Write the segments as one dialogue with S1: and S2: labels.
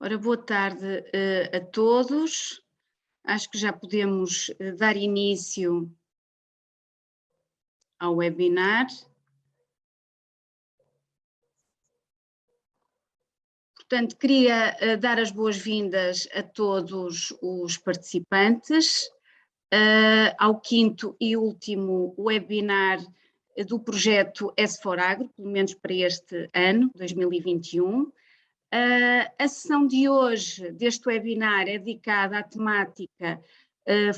S1: Ora, boa tarde a todos. Acho que já podemos dar início ao webinar. Portanto, queria dar as boas-vindas a todos os participantes ao quinto e último webinar do projeto S4Agro, pelo menos para este ano, 2021. A sessão de hoje deste webinar é dedicada à temática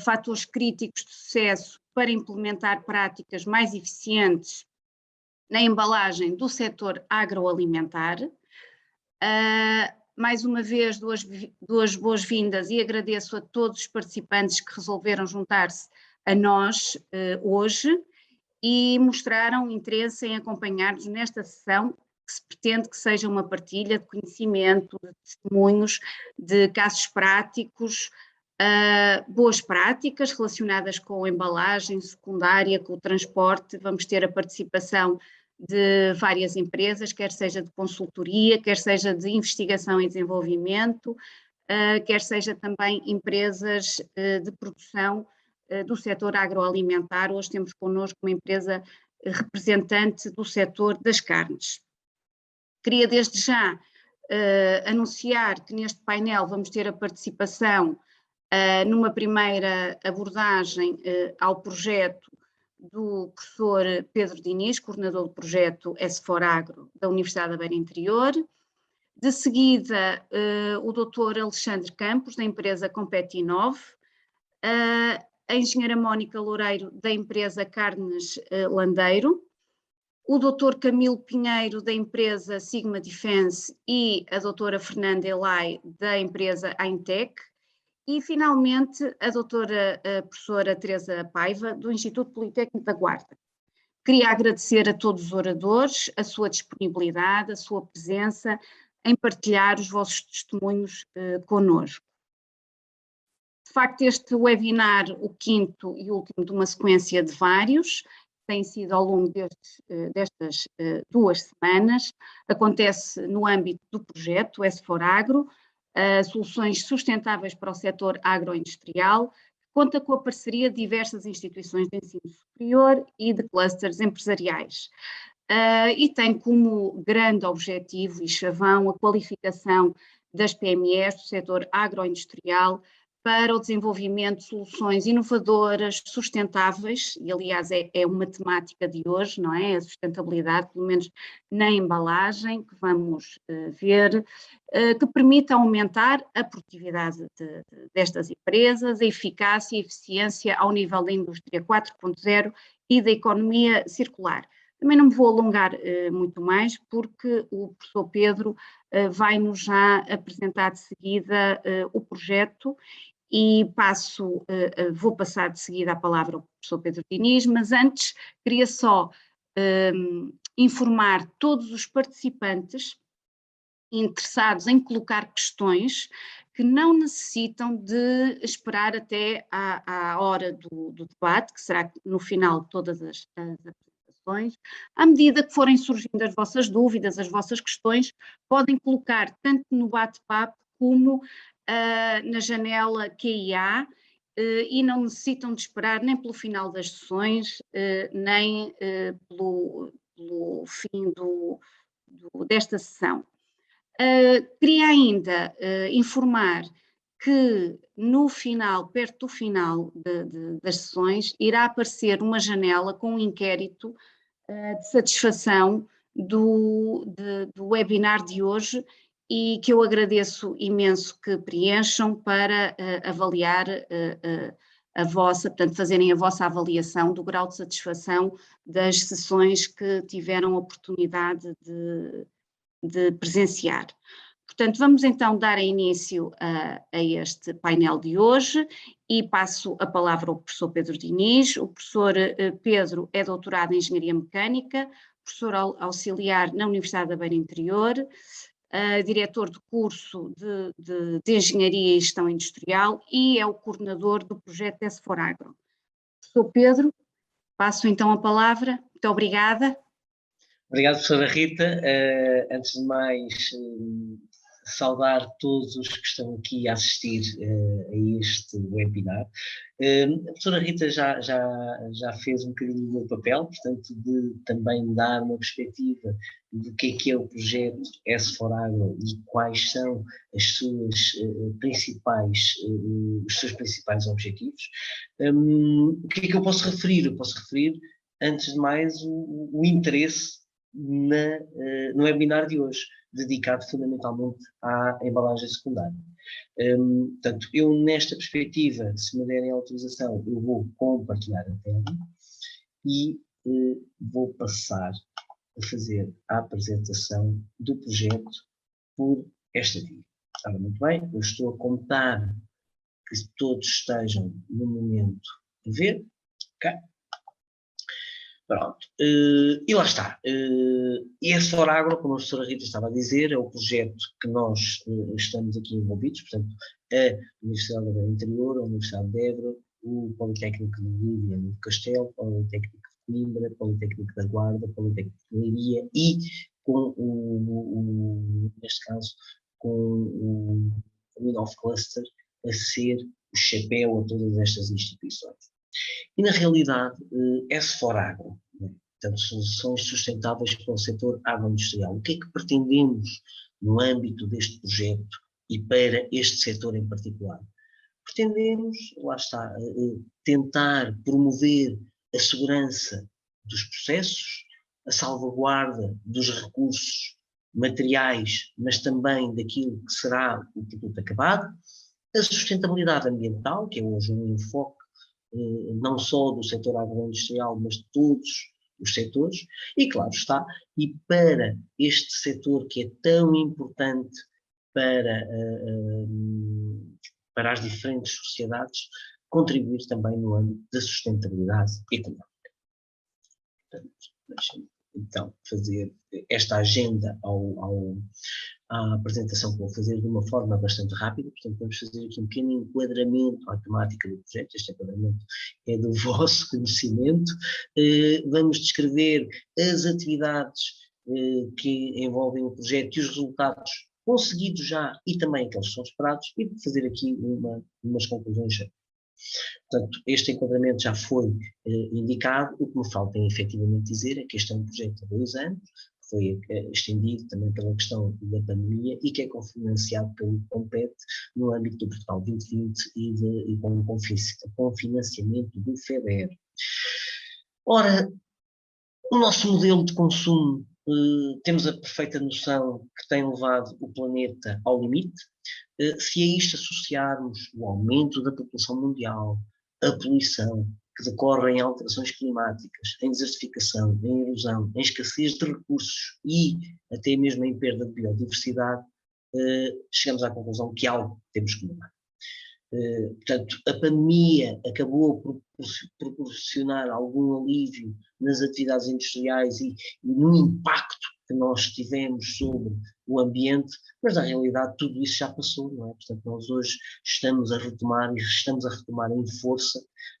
S1: fatores críticos de sucesso para implementar práticas mais eficientes na embalagem do setor agroalimentar. Mais uma vez, duas boas-vindas e agradeço a todos os participantes que resolveram juntar-se a nós hoje e mostraram interesse em acompanhar-nos nesta sessão que se pretende que seja uma partilha de conhecimento, de testemunhos, de casos práticos, boas práticas relacionadas com a embalagem secundária, com o transporte. Vamos ter a participação de várias empresas, quer seja de consultoria, quer seja de investigação e desenvolvimento, quer seja também empresas de produção do setor agroalimentar. Hoje temos connosco uma empresa representante do setor das carnes. Queria desde já anunciar que neste painel vamos ter a participação numa primeira abordagem ao projeto do professor Pedro Diniz, coordenador do projeto S4Agro da Universidade da Beira Interior. De seguida, o Dr. Alexandre Campos, da empresa Competinov, a engenheira Mónica Loureiro, da empresa Carnes Landeiro, o Dr. Camilo Pinheiro, da empresa Sigma Defense, e a doutora Fernanda Elay, da empresa Aintec, e finalmente a doutora professora Teresa Paiva, do Instituto Politécnico da Guarda. Queria agradecer a todos os oradores a sua disponibilidade, a sua presença em partilhar os vossos testemunhos connosco. De facto, este webinar, o quinto e último de uma sequência de vários, tem sido ao longo destas 2 semanas, acontece no âmbito do projeto S4Agro, Soluções Sustentáveis para o Setor Agroindustrial, que conta com a parceria de diversas instituições de ensino superior e de clusters empresariais. E tem como grande objetivo e chavão a qualificação das PMEs do setor agroindustrial para o desenvolvimento de soluções inovadoras, sustentáveis, e aliás é uma temática de hoje, não é? A sustentabilidade, pelo menos na embalagem, que vamos ver, que permita aumentar a produtividade destas empresas, a eficácia e eficiência ao nível da indústria 4.0 e da economia circular. Também não me vou alongar muito mais, porque o professor Pedro vai-nos já apresentar de seguida o projeto. E vou passar de seguida a palavra ao professor Pedro Diniz, mas antes queria só informar todos os participantes interessados em colocar questões que não necessitam de esperar até à hora do debate, que será no final de todas as apresentações. À medida que forem surgindo as vossas dúvidas, as vossas questões, podem colocar tanto no bate-papo como na janela QIA e não necessitam de esperar nem pelo final das sessões, nem pelo fim desta sessão. Queria ainda informar que no final, perto do final das sessões, irá aparecer uma janela com um inquérito de satisfação do webinar de hoje, e que eu agradeço imenso que preencham para avaliar a vossa, portanto, fazerem a vossa avaliação do grau de satisfação das sessões que tiveram a oportunidade de presenciar. Portanto, vamos então dar início a este painel de hoje e passo a palavra ao professor Pedro Diniz. O professor Pedro é doutorado em Engenharia Mecânica, professor auxiliar na Universidade da Beira Interior, diretor de curso de Engenharia e Gestão Industrial e é o coordenador do projeto S4Agro. Professor Pedro, passo então a palavra. Muito obrigada.
S2: Obrigado, professora Rita. Antes de mais, saudar todos os que estão aqui a assistir a este webinar. A professora Rita já fez um bocadinho do meu papel, portanto, de também dar uma perspectiva do que é o projeto S4Agro e quais são as suas, os seus principais objetivos. O que é que eu posso referir? Eu posso referir, antes de mais, o interesse no webinar de hoje, dedicado fundamentalmente à embalagem secundária. Portanto, eu nesta perspectiva, se me derem autorização, eu vou compartilhar a tela e vou passar a fazer a apresentação do projeto por esta via. Ora, muito bem, eu estou a contar que todos estejam no momento a ver. Ok? Pronto, e lá está. E a S4Agro, como a professora Rita estava a dizer, é o projeto que nós estamos aqui envolvidos, portanto, a Universidade do Interior, a Universidade de Évora, o Politécnico de Leiria no Castelo, o Politécnico de Coimbra, o Politécnico da Guarda, o Politécnico de Leiria e, neste caso, com o Windows Cluster a ser o chapéu a todas estas instituições. E, na realidade, S4Agro, portanto, soluções sustentáveis para o setor agroindustrial. O que é que pretendemos no âmbito deste projeto e para este setor em particular? Pretendemos, lá está, tentar promover a segurança dos processos, a salvaguarda dos recursos materiais, mas também daquilo que será o produto acabado, a sustentabilidade ambiental, que é hoje um enfoque não só do setor agroindustrial, mas de todos os setores, e claro está, e para este setor que é tão importante para as diferentes sociedades, contribuir também no âmbito da sustentabilidade económica. Portanto, deixem-me então fazer esta agenda à apresentação que vou fazer de uma forma bastante rápida, portanto vamos fazer aqui um pequeno enquadramento à temática do projeto. Este enquadramento é do vosso conhecimento. Vamos descrever as atividades que envolvem o projeto e os resultados conseguidos já e também aqueles que são esperados, e fazer aqui umas conclusões. Portanto, este enquadramento já foi indicado. O que me falta efetivamente dizer é que este é um projeto de 2 anos, que foi estendido também pela questão da pandemia e que é cofinanciado pelo COMPET no âmbito do Portugal 2020 e com financiamento do FEDER. Ora, o nosso modelo de consumo, temos a perfeita noção que tem levado o planeta ao limite. Se a isto associarmos o aumento da população mundial, a poluição que decorre em alterações climáticas, em desertificação, em erosão, em escassez de recursos e até mesmo em perda de biodiversidade, chegamos à conclusão que algo temos que mudar. Portanto, a pandemia acabou por proporcionar algum alívio nas atividades industriais e no impacto que nós tivemos sobre o ambiente, mas na realidade tudo isso já passou, não é? Portanto, nós hoje estamos a retomar em força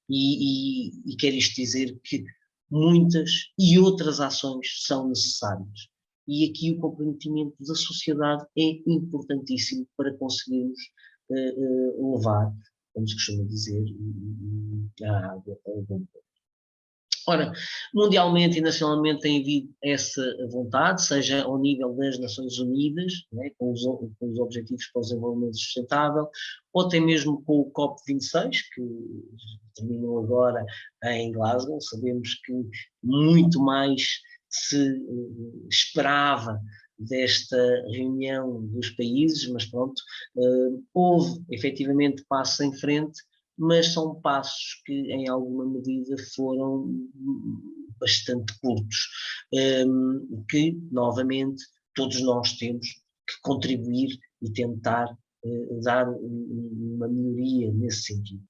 S2: e quer isto dizer que muitas e outras ações são necessárias. E aqui o comprometimento da sociedade é importantíssimo para conseguirmos levar, como se costuma dizer, a água ao bom porto. Ora, mundialmente e nacionalmente tem havido essa vontade, seja ao nível das Nações Unidas, né, com os Objetivos para o Desenvolvimento Sustentável, ou até mesmo com o COP26, que terminou agora em Glasgow. Sabemos que muito mais se esperava desta reunião dos países, mas pronto, houve efetivamente passos em frente, mas são passos que em alguma medida foram bastante curtos, que novamente todos nós temos que contribuir e tentar dar uma melhoria nesse sentido.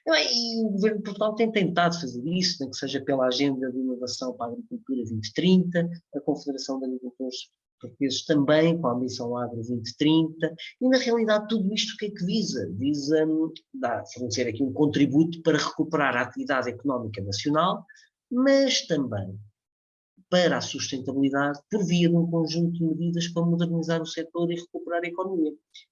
S2: E o Governo de Portugal tem tentado fazer isso, nem que seja pela Agenda de Inovação para a Agricultura 2030, a Confederação de Agricultores Portugueses também, com a Ambição Agro 2030, e na realidade tudo isto o que é que visa? Visa fornecer aqui um contributo para recuperar a atividade económica nacional, mas também para a sustentabilidade por via de um conjunto de medidas para modernizar o setor e recuperar a economia.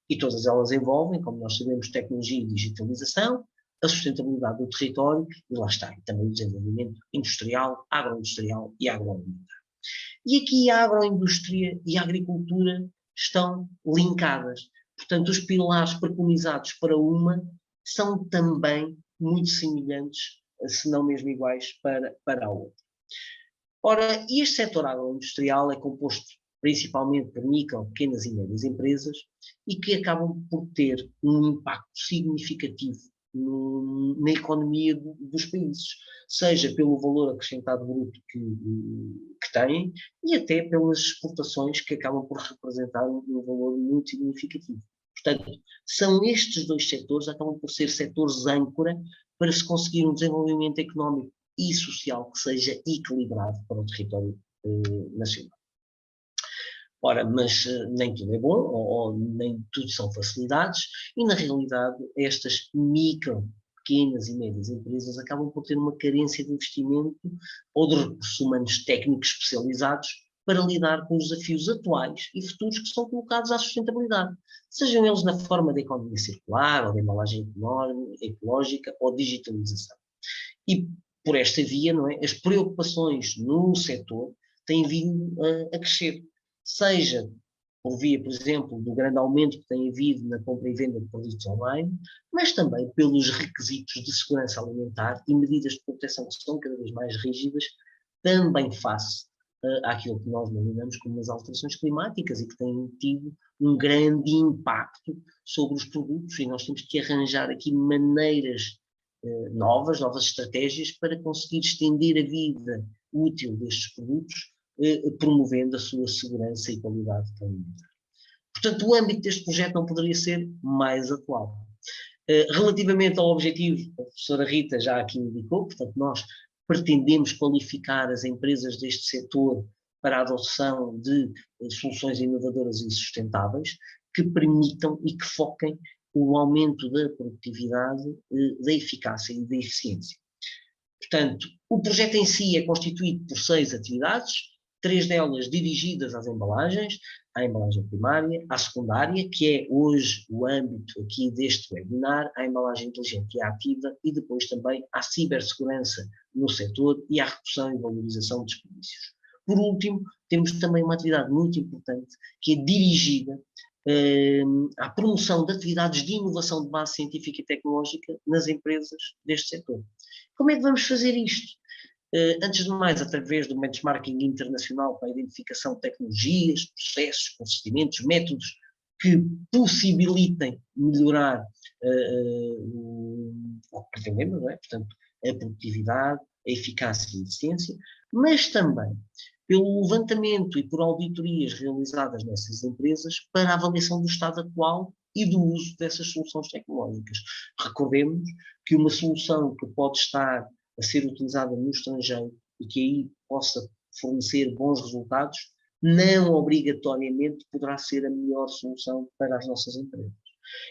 S2: E todas elas envolvem, como nós sabemos, tecnologia e digitalização, a sustentabilidade do território e lá está, e também o desenvolvimento industrial, agroindustrial e agroalimentar. E aqui a agroindústria e a agricultura estão linkadas. Portanto, os pilares preconizados para uma são também muito semelhantes, se não mesmo iguais, para a outra. Ora, este setor agroindustrial é composto principalmente por micro, pequenas e médias empresas e que acabam por ter um impacto significativo na economia dos países, seja pelo valor acrescentado bruto que têm e até pelas exportações que acabam por representar um valor muito significativo. Portanto, são estes dois setores que acabam por ser setores âncora para se conseguir um desenvolvimento económico e social que seja equilibrado para o território nacional. Ora, mas nem tudo é bom, ou nem tudo são facilidades, e na realidade estas micro, pequenas e médias empresas acabam por ter uma carência de investimento ou de recursos humanos técnicos especializados para lidar com os desafios atuais e futuros que são colocados à sustentabilidade, sejam eles na forma da economia circular, ou da embalagem ecológica, ou digitalização. E por esta via, não é, as preocupações no setor têm vindo a crescer, seja por via, por exemplo, do grande aumento que tem havido na compra e venda de produtos online, mas também pelos requisitos de segurança alimentar e medidas de proteção que são cada vez mais rígidas, também face àquilo que nós denominamos como as alterações climáticas e que têm tido um grande impacto sobre os produtos, e nós temos que arranjar aqui maneiras novas estratégias para conseguir estender a vida útil destes produtos, promovendo a sua segurança e qualidade alimentar. Portanto, o âmbito deste projeto não poderia ser mais atual. Relativamente ao objetivo, a professora Rita já aqui indicou, portanto, nós pretendemos qualificar as empresas deste setor para a adoção de soluções inovadoras e sustentáveis que permitam e que foquem o aumento da produtividade, da eficácia e da eficiência. Portanto, o projeto em si é constituído por 6 atividades, 3 delas dirigidas às embalagens, à embalagem primária, à secundária, que é hoje o âmbito aqui deste webinar, à embalagem inteligente e ativa, e depois também à cibersegurança no setor e à redução e valorização de desperdícios. Por último, temos também uma atividade muito importante que é dirigida à promoção de atividades de inovação de base científica e tecnológica nas empresas deste setor. Como é que vamos fazer isto? Antes de mais, através do benchmarking internacional para a identificação de tecnologias, processos, procedimentos, métodos que possibilitem melhorar o que pretendemos, não é? Portanto, a produtividade, a eficácia e a eficiência, mas também pelo levantamento e por auditorias realizadas nessas empresas para a avaliação do estado atual e do uso dessas soluções tecnológicas. Recordemos que uma solução que pode estar a ser utilizada no estrangeiro e que aí possa fornecer bons resultados, não obrigatoriamente poderá ser a melhor solução para as nossas empresas.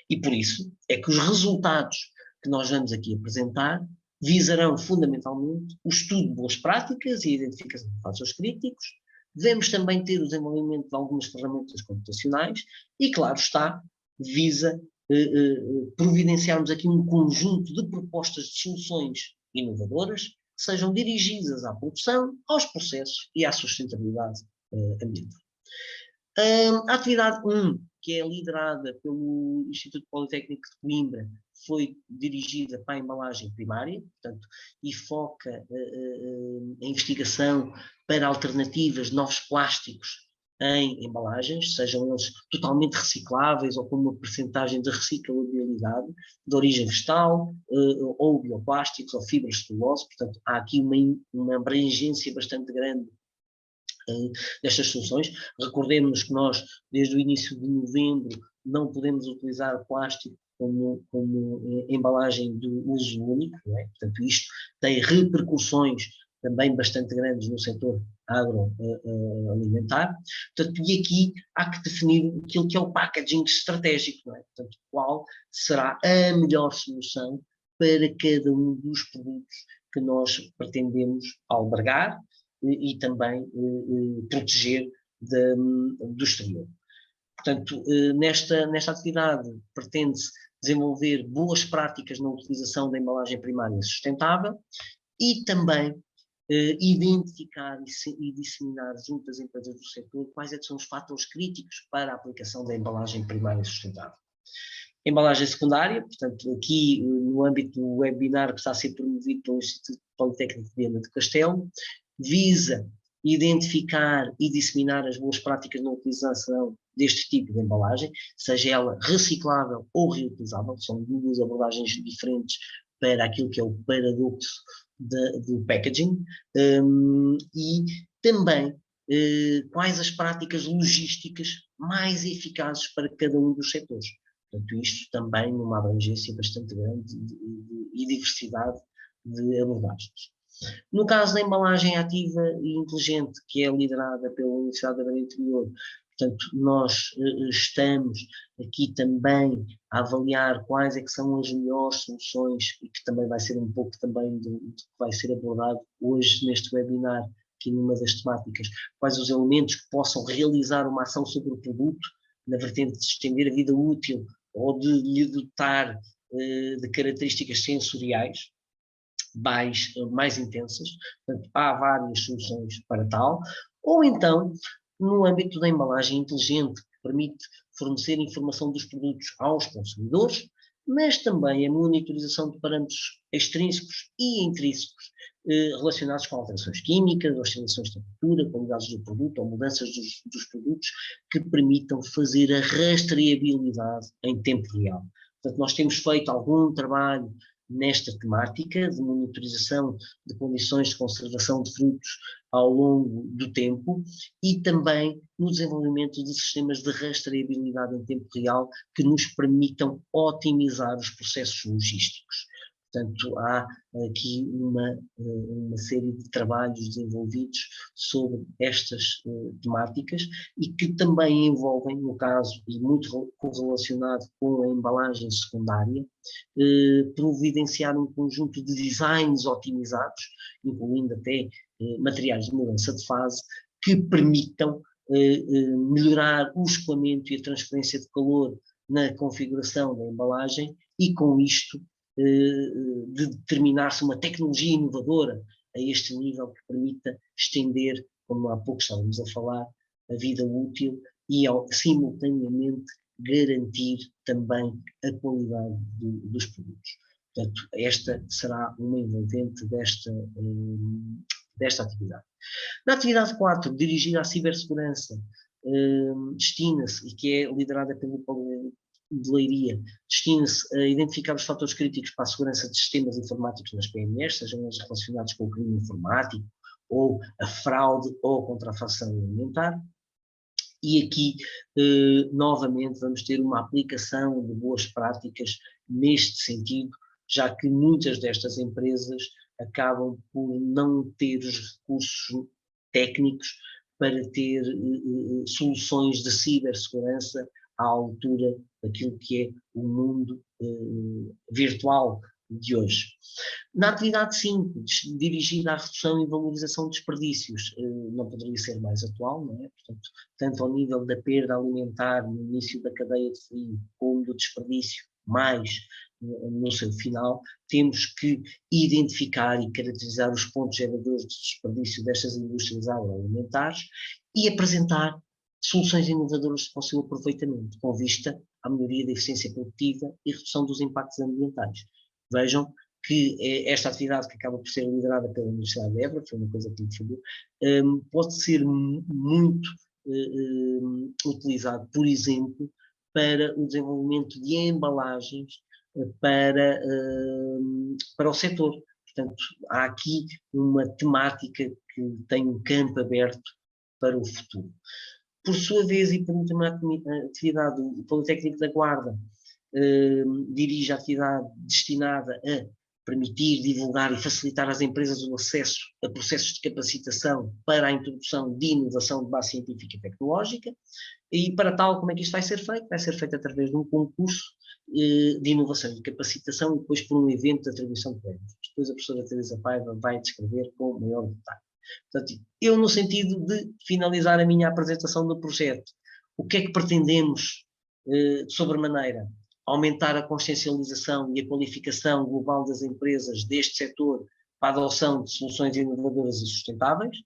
S2: E por isso é que os resultados que nós vamos aqui apresentar visarão fundamentalmente o estudo de boas práticas e a identificação de fatores críticos. Devemos também ter o desenvolvimento de algumas ferramentas computacionais e, claro está, visa providenciarmos aqui um conjunto de propostas de soluções inovadoras que sejam dirigidas à produção, aos processos e à sustentabilidade ambiental. A atividade 1, que é liderada pelo Instituto Politécnico de Coimbra, foi dirigida para a embalagem primária, portanto, e foca a investigação para alternativas de novos plásticos em embalagens, sejam eles totalmente recicláveis ou com uma percentagem de reciclabilidade, de origem vegetal, ou bioplásticos ou fibras de celulose. Portanto, há aqui uma abrangência bastante grande destas soluções. Recordemos que nós, desde o início de novembro, não podemos utilizar plástico como embalagem de uso único, não é? Portanto, isto tem repercussões também bastante grandes no setor agroalimentar. Portanto, e aqui há que definir aquilo que é o packaging estratégico, não é? Portanto, qual será a melhor solução para cada um dos produtos que nós pretendemos albergar e também proteger do exterior. Portanto, nesta atividade pretende-se desenvolver boas práticas na utilização da embalagem primária sustentável e também identificar e disseminar junto das empresas do setor quais são os fatores críticos para a aplicação da embalagem primária sustentável. Embalagem secundária, portanto, aqui no âmbito do webinar que está a ser promovido pelo Instituto Politécnico de Viana do Castelo, visa identificar e disseminar as boas práticas na utilização deste tipo de embalagem, seja ela reciclável ou reutilizável, são duas abordagens diferentes para aquilo que é o paradoxo do packaging, e também quais as práticas logísticas mais eficazes para cada um dos setores. Portanto, isto também numa abrangência bastante grande e diversidade de abordagens. No caso da embalagem ativa e inteligente, que é liderada pela Universidade da Beira Interior, portanto, nós estamos aqui também a avaliar quais é que são as melhores soluções e que também vai ser um pouco também do que vai ser abordado hoje neste webinar, aqui numa das temáticas, quais os elementos que possam realizar uma ação sobre o produto, na vertente de estender a vida útil ou de lhe dotar de características sensoriais mais intensas. Portanto, há várias soluções para tal, ou então, no âmbito da embalagem inteligente, que permite fornecer informação dos produtos aos consumidores, mas também a monitorização de parâmetros extrínsecos e intrínsecos relacionados com alterações químicas, oscilações de temperatura, qualidades do produto ou mudanças dos produtos que permitam fazer a rastreabilidade em tempo real. Portanto, nós temos feito algum trabalho nesta temática de monitorização de condições de conservação de frutos ao longo do tempo e também no desenvolvimento de sistemas de rastreabilidade em tempo real que nos permitam otimizar os processos logísticos. Portanto, há aqui uma série de trabalhos desenvolvidos sobre estas temáticas e que também envolvem, no caso, e muito correlacionado com a embalagem secundária, providenciar um conjunto de designs otimizados, incluindo até materiais de mudança de fase, que permitam melhorar o escoamento e a transferência de calor na configuração da embalagem e, com isto, de determinar-se uma tecnologia inovadora a este nível que permita estender, como há pouco estávamos a falar, a vida útil e, simultaneamente, garantir também a qualidade dos produtos. Portanto, esta será uma envolvente desta atividade. Na atividade 4, dirigida à cibersegurança, destina-se, e que é liderada pelo Paulo de Leiria, destina-se a identificar os fatores críticos para a segurança de sistemas informáticos nas PMEs, sejam eles relacionados com o crime informático, ou a fraude, ou a contrafação alimentar. E aqui, novamente, vamos ter uma aplicação de boas práticas neste sentido, já que muitas destas empresas acabam por não ter os recursos técnicos para ter soluções de cibersegurança à altura daquilo que é o mundo virtual de hoje. Na atividade 5, dirigida à redução e valorização de desperdícios, não poderia ser mais atual, não é? Portanto, tanto ao nível da perda alimentar no início da cadeia de frio, como do desperdício mais no seu final, temos que identificar e caracterizar os pontos geradores de desperdício destas indústrias agroalimentares e apresentar soluções inovadoras para o seu aproveitamento, com vista à melhoria da eficiência produtiva e redução dos impactos ambientais. Vejam que esta atividade, que acaba por ser liderada pela Universidade de Évora, foi uma coisa que me falou, pode ser muito utilizado, por exemplo, para o desenvolvimento de embalagens para o setor. Portanto, há aqui uma temática que tem um campo aberto para o futuro. Por sua vez, e por última atividade, o Politécnico da Guarda dirige a atividade destinada a permitir, divulgar e facilitar às empresas o acesso a processos de capacitação para a introdução de inovação de base científica e tecnológica. E para tal, como é que isto vai ser feito? Vai ser feito através de um concurso de inovação e capacitação e depois por um evento de atribuição de prémios. Depois a professora Teresa Paiva vai descrever com maior detalhe. Portanto, eu, no sentido de finalizar a minha apresentação do projeto, o que é que pretendemos, de sobremaneira? Aumentar a consciencialização e a qualificação global das empresas deste setor para a adoção de soluções inovadoras e sustentáveis.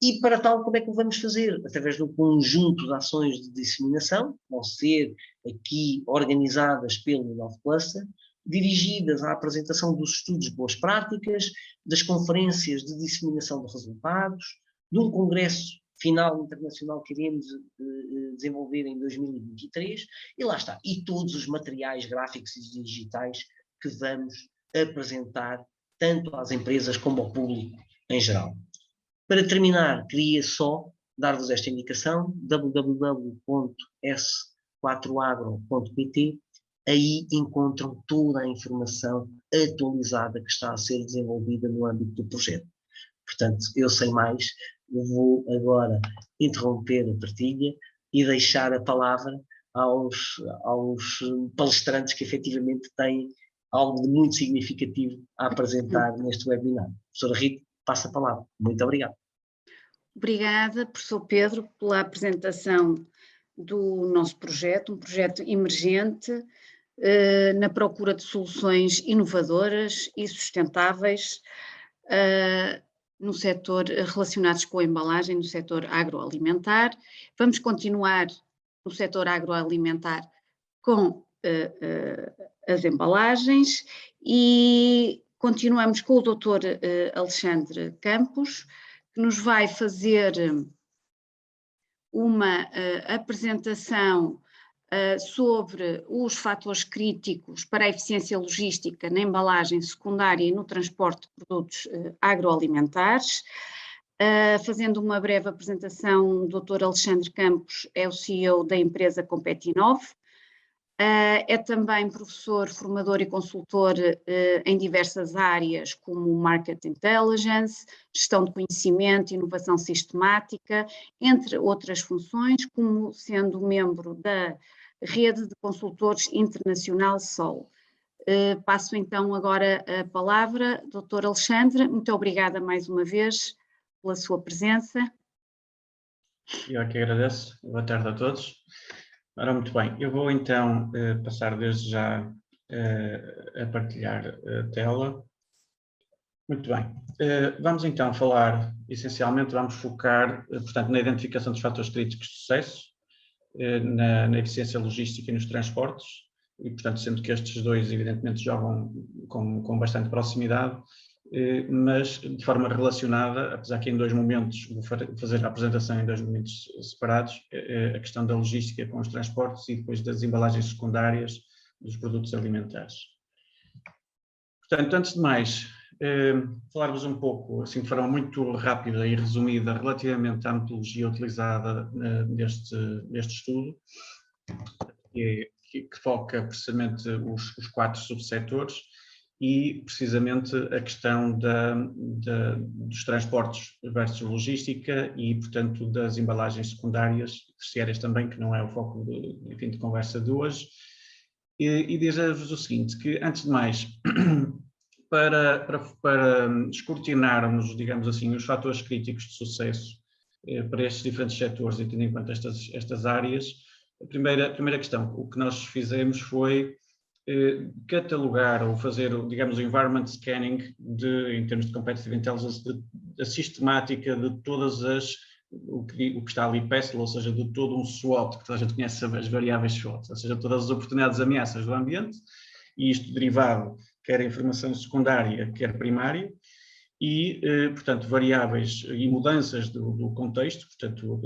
S2: E para tal, como é que o vamos fazer? Através de um conjunto de ações de disseminação, que vão ser aqui organizadas pelo InnovCluster, dirigidas à apresentação dos estudos de boas práticas, das conferências de disseminação de resultados, de um congresso final internacional que iremos desenvolver em 2023, e lá está. E todos os materiais gráficos e digitais que vamos apresentar tanto às empresas como ao público em geral. Para terminar, queria só dar-vos esta indicação, www.s4agro.pt, aí encontram toda a informação atualizada que está a ser desenvolvida no âmbito do projeto. Portanto, eu sem mais, vou agora interromper a partilha e deixar a palavra aos palestrantes que efetivamente têm algo de muito significativo a apresentar neste webinar. Professora Rita, passa a palavra. Muito obrigado.
S1: Obrigada, professor Pedro, pela apresentação do nosso projeto, um projeto emergente na procura de soluções inovadoras e sustentáveis no setor relacionados com a embalagem, no setor agroalimentar. Vamos continuar no setor agroalimentar com as embalagens e continuamos com o Dr. Alexandre Campos, que nos vai fazer uma apresentação sobre os fatores críticos para a eficiência logística na embalagem secundária e no transporte de produtos agroalimentares. Fazendo uma breve apresentação, o Dr. Alexandre Campos é o CEO da empresa Competinov. É também professor, formador e consultor em diversas áreas, como Market Intelligence, gestão de conhecimento, inovação sistemática, entre outras funções, como sendo membro da Rede de Consultores Internacional SOL. Passo então agora a palavra, Dr. Alexandre, muito obrigada mais uma vez pela sua presença.
S3: Eu aqui agradeço. Boa tarde a todos. Ora, muito bem, eu vou então passar desde já a partilhar a tela. Muito bem, vamos então falar, essencialmente vamos focar, portanto, na identificação dos fatores críticos de sucesso, na eficiência logística e nos transportes, e portanto, sendo que estes dois evidentemente jogam com bastante proximidade, mas de forma relacionada, apesar que em dois momentos, vou fazer a apresentação em dois momentos separados, a questão da logística com os transportes e depois das embalagens secundárias dos produtos alimentares. Portanto, antes de mais, falar-vos um pouco, assim de forma muito rápida e resumida, relativamente à metodologia utilizada neste estudo, que foca precisamente os 4 subsetores, e precisamente a questão dos transportes versus logística e, portanto, das embalagens secundárias, terciárias também, que não é o foco de conversa de hoje. E dizer-vos o seguinte, que antes de mais, para escrutinarmos, digamos assim, os fatores críticos de sucesso para estes diferentes setores e tendo em conta estas áreas, a primeira questão, o que nós fizemos foi catalogar ou fazer, digamos, o environment scanning em termos de competitive intelligence, a sistemática de todas o que está ali PESTEL, ou seja, de todo um SWOT, que toda a gente conhece as variáveis SWOT, ou seja, todas as oportunidades e ameaças do ambiente, e isto derivado quer a informação secundária, quer primária, e, portanto, variáveis e mudanças do contexto, portanto,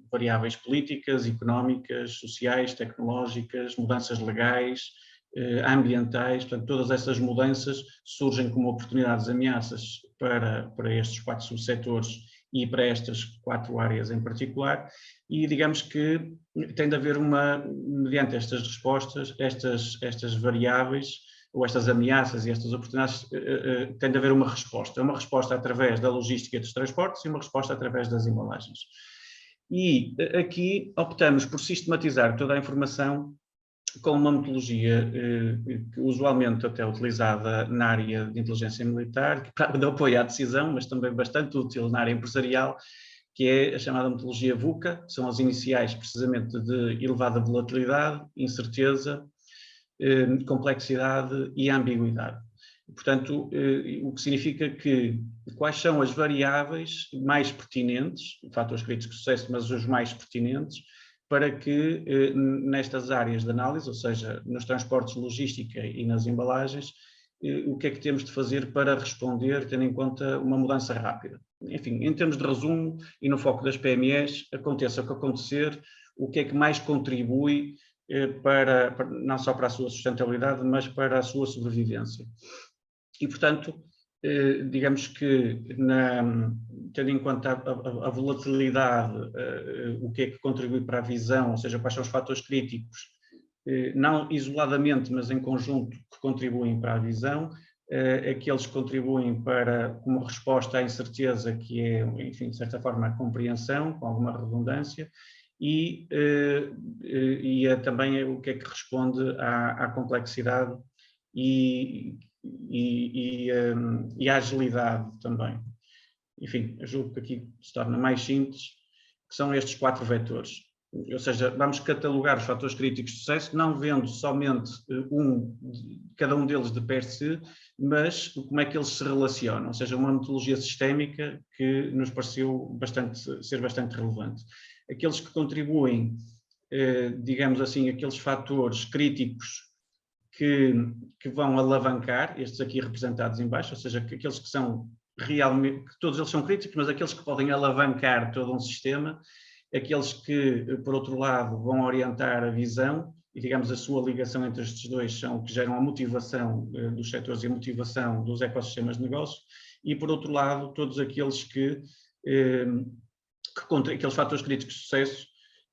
S3: variáveis políticas, económicas, sociais, tecnológicas, mudanças legais, ambientais, portanto, todas essas mudanças surgem como oportunidades, ameaças para estes 4 subsetores e para estas 4 áreas em particular, e digamos que tem de haver mediante estas respostas, estas variáveis, ou estas ameaças e estas oportunidades, tem de haver uma resposta através da logística dos transportes e uma resposta através das embalagens. E aqui optamos por sistematizar toda a informação com uma metodologia que usualmente até é utilizada na área de inteligência militar, de apoio à decisão, mas também bastante útil na área empresarial, que é a chamada metodologia VUCA, que são as iniciais precisamente de elevada volatilidade, incerteza, complexidade e ambiguidade. Portanto, o que significa que quais são as variáveis mais pertinentes, fatores críticos de sucesso, mas os mais pertinentes, para que nestas áreas de análise, ou seja, nos transportes, logística e nas embalagens, o que é que temos de fazer para responder, tendo em conta uma mudança rápida. Enfim, em termos de resumo e no foco das PMEs, aconteça o que acontecer, o que é que mais contribui não só para a sua sustentabilidade, mas para a sua sobrevivência. E, portanto, digamos que, tendo em conta a volatilidade, o que é que contribui para a visão, ou seja, quais são os fatores críticos, não isoladamente, mas em conjunto, que contribuem para a visão, aqueles que contribuem para, como resposta à incerteza, que é, enfim, de certa forma, a compreensão, com alguma redundância, e também o que é que responde à complexidade e a agilidade também. Enfim, eu julgo que aqui se torna mais simples, que são estes 4 vetores. Ou seja, vamos catalogar os fatores críticos de sucesso, não vendo somente cada um deles de per se, mas como é que eles se relacionam, ou seja, uma metodologia sistémica que nos pareceu ser bastante relevante. Aqueles que contribuem, digamos assim, aqueles fatores críticos que vão alavancar, estes aqui representados em baixo, ou seja, aqueles que são realmente, que todos eles são críticos, mas aqueles que podem alavancar todo um sistema, aqueles que, por outro lado, vão orientar a visão, e digamos a sua ligação entre estes dois são que geram a motivação dos setores e a motivação dos ecossistemas de negócio, e por outro lado, todos aqueles aqueles fatores críticos de sucesso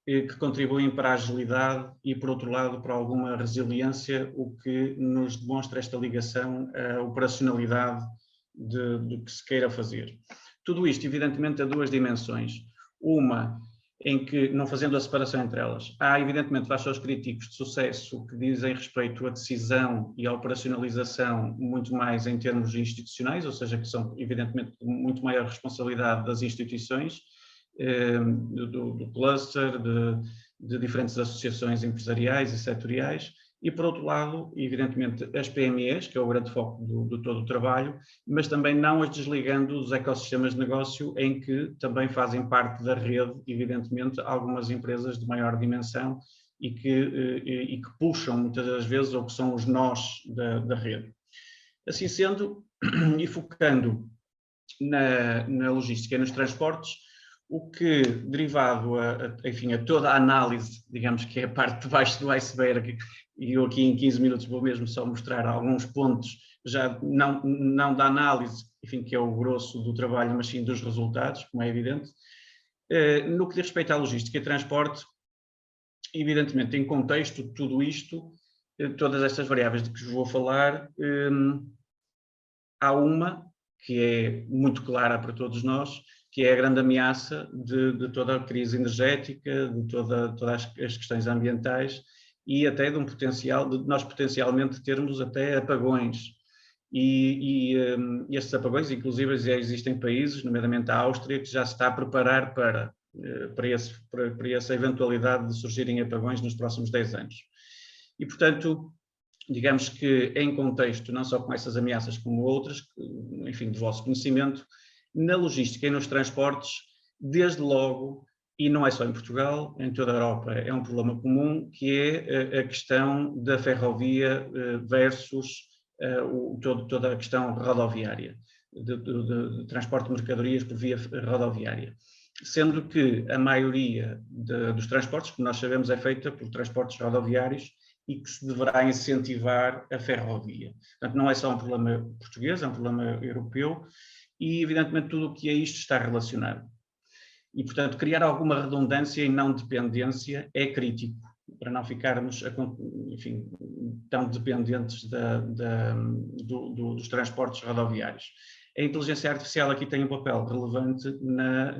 S3: que contribuem para a agilidade e, por outro lado, para alguma resiliência, o que nos demonstra esta ligação à operacionalidade do que se queira fazer. Tudo isto, evidentemente, a 2 dimensões. Uma em que, não fazendo a separação entre elas, há, evidentemente, fatores críticos de sucesso que dizem respeito à decisão e à operacionalização muito mais em termos institucionais, ou seja, que são, evidentemente, de muito maior responsabilidade das instituições, do cluster, de diferentes associações empresariais e setoriais, e por outro lado, evidentemente, as PMEs, que é o grande foco do todo o trabalho, mas também não as desligando dos ecossistemas de negócio em que também fazem parte da rede, evidentemente, algumas empresas de maior dimensão e que puxam muitas das vezes, ou que são os nós da rede. Assim sendo, e focando na logística e nos transportes, o que, derivado enfim, a toda a análise, digamos que é a parte de baixo do iceberg, e eu aqui em 15 minutos vou mesmo só mostrar alguns pontos, já não da análise, enfim, que é o grosso do trabalho, mas sim dos resultados, como é evidente. No que diz respeito à logística e transporte, evidentemente, em contexto de tudo isto, todas estas variáveis de que vos vou falar, há uma que é muito clara para todos nós, que é a grande ameaça de toda a crise energética, de todas as questões ambientais e até de nós potencialmente termos até apagões. E estes apagões, inclusive, já existem países, nomeadamente a Áustria, que já se está a preparar para essa eventualidade de surgirem apagões nos próximos 10 anos. E, portanto, digamos que em contexto, não só com essas ameaças como outras, enfim, do vosso conhecimento, na logística e nos transportes, desde logo, e não é só em Portugal, em toda a Europa é um problema comum, que é a questão da ferrovia versus toda a questão rodoviária, de transporte de mercadorias por via rodoviária. Sendo que a maioria dos transportes, como nós sabemos, é feita por transportes rodoviários e que se deverá incentivar a ferrovia. Portanto, não é só um problema português, é um problema europeu, e, evidentemente, tudo o que é isto está relacionado. E, portanto, criar alguma redundância e não dependência é crítico, para não ficarmos, enfim, tão dependentes dos transportes rodoviários. A inteligência artificial aqui tem um papel relevante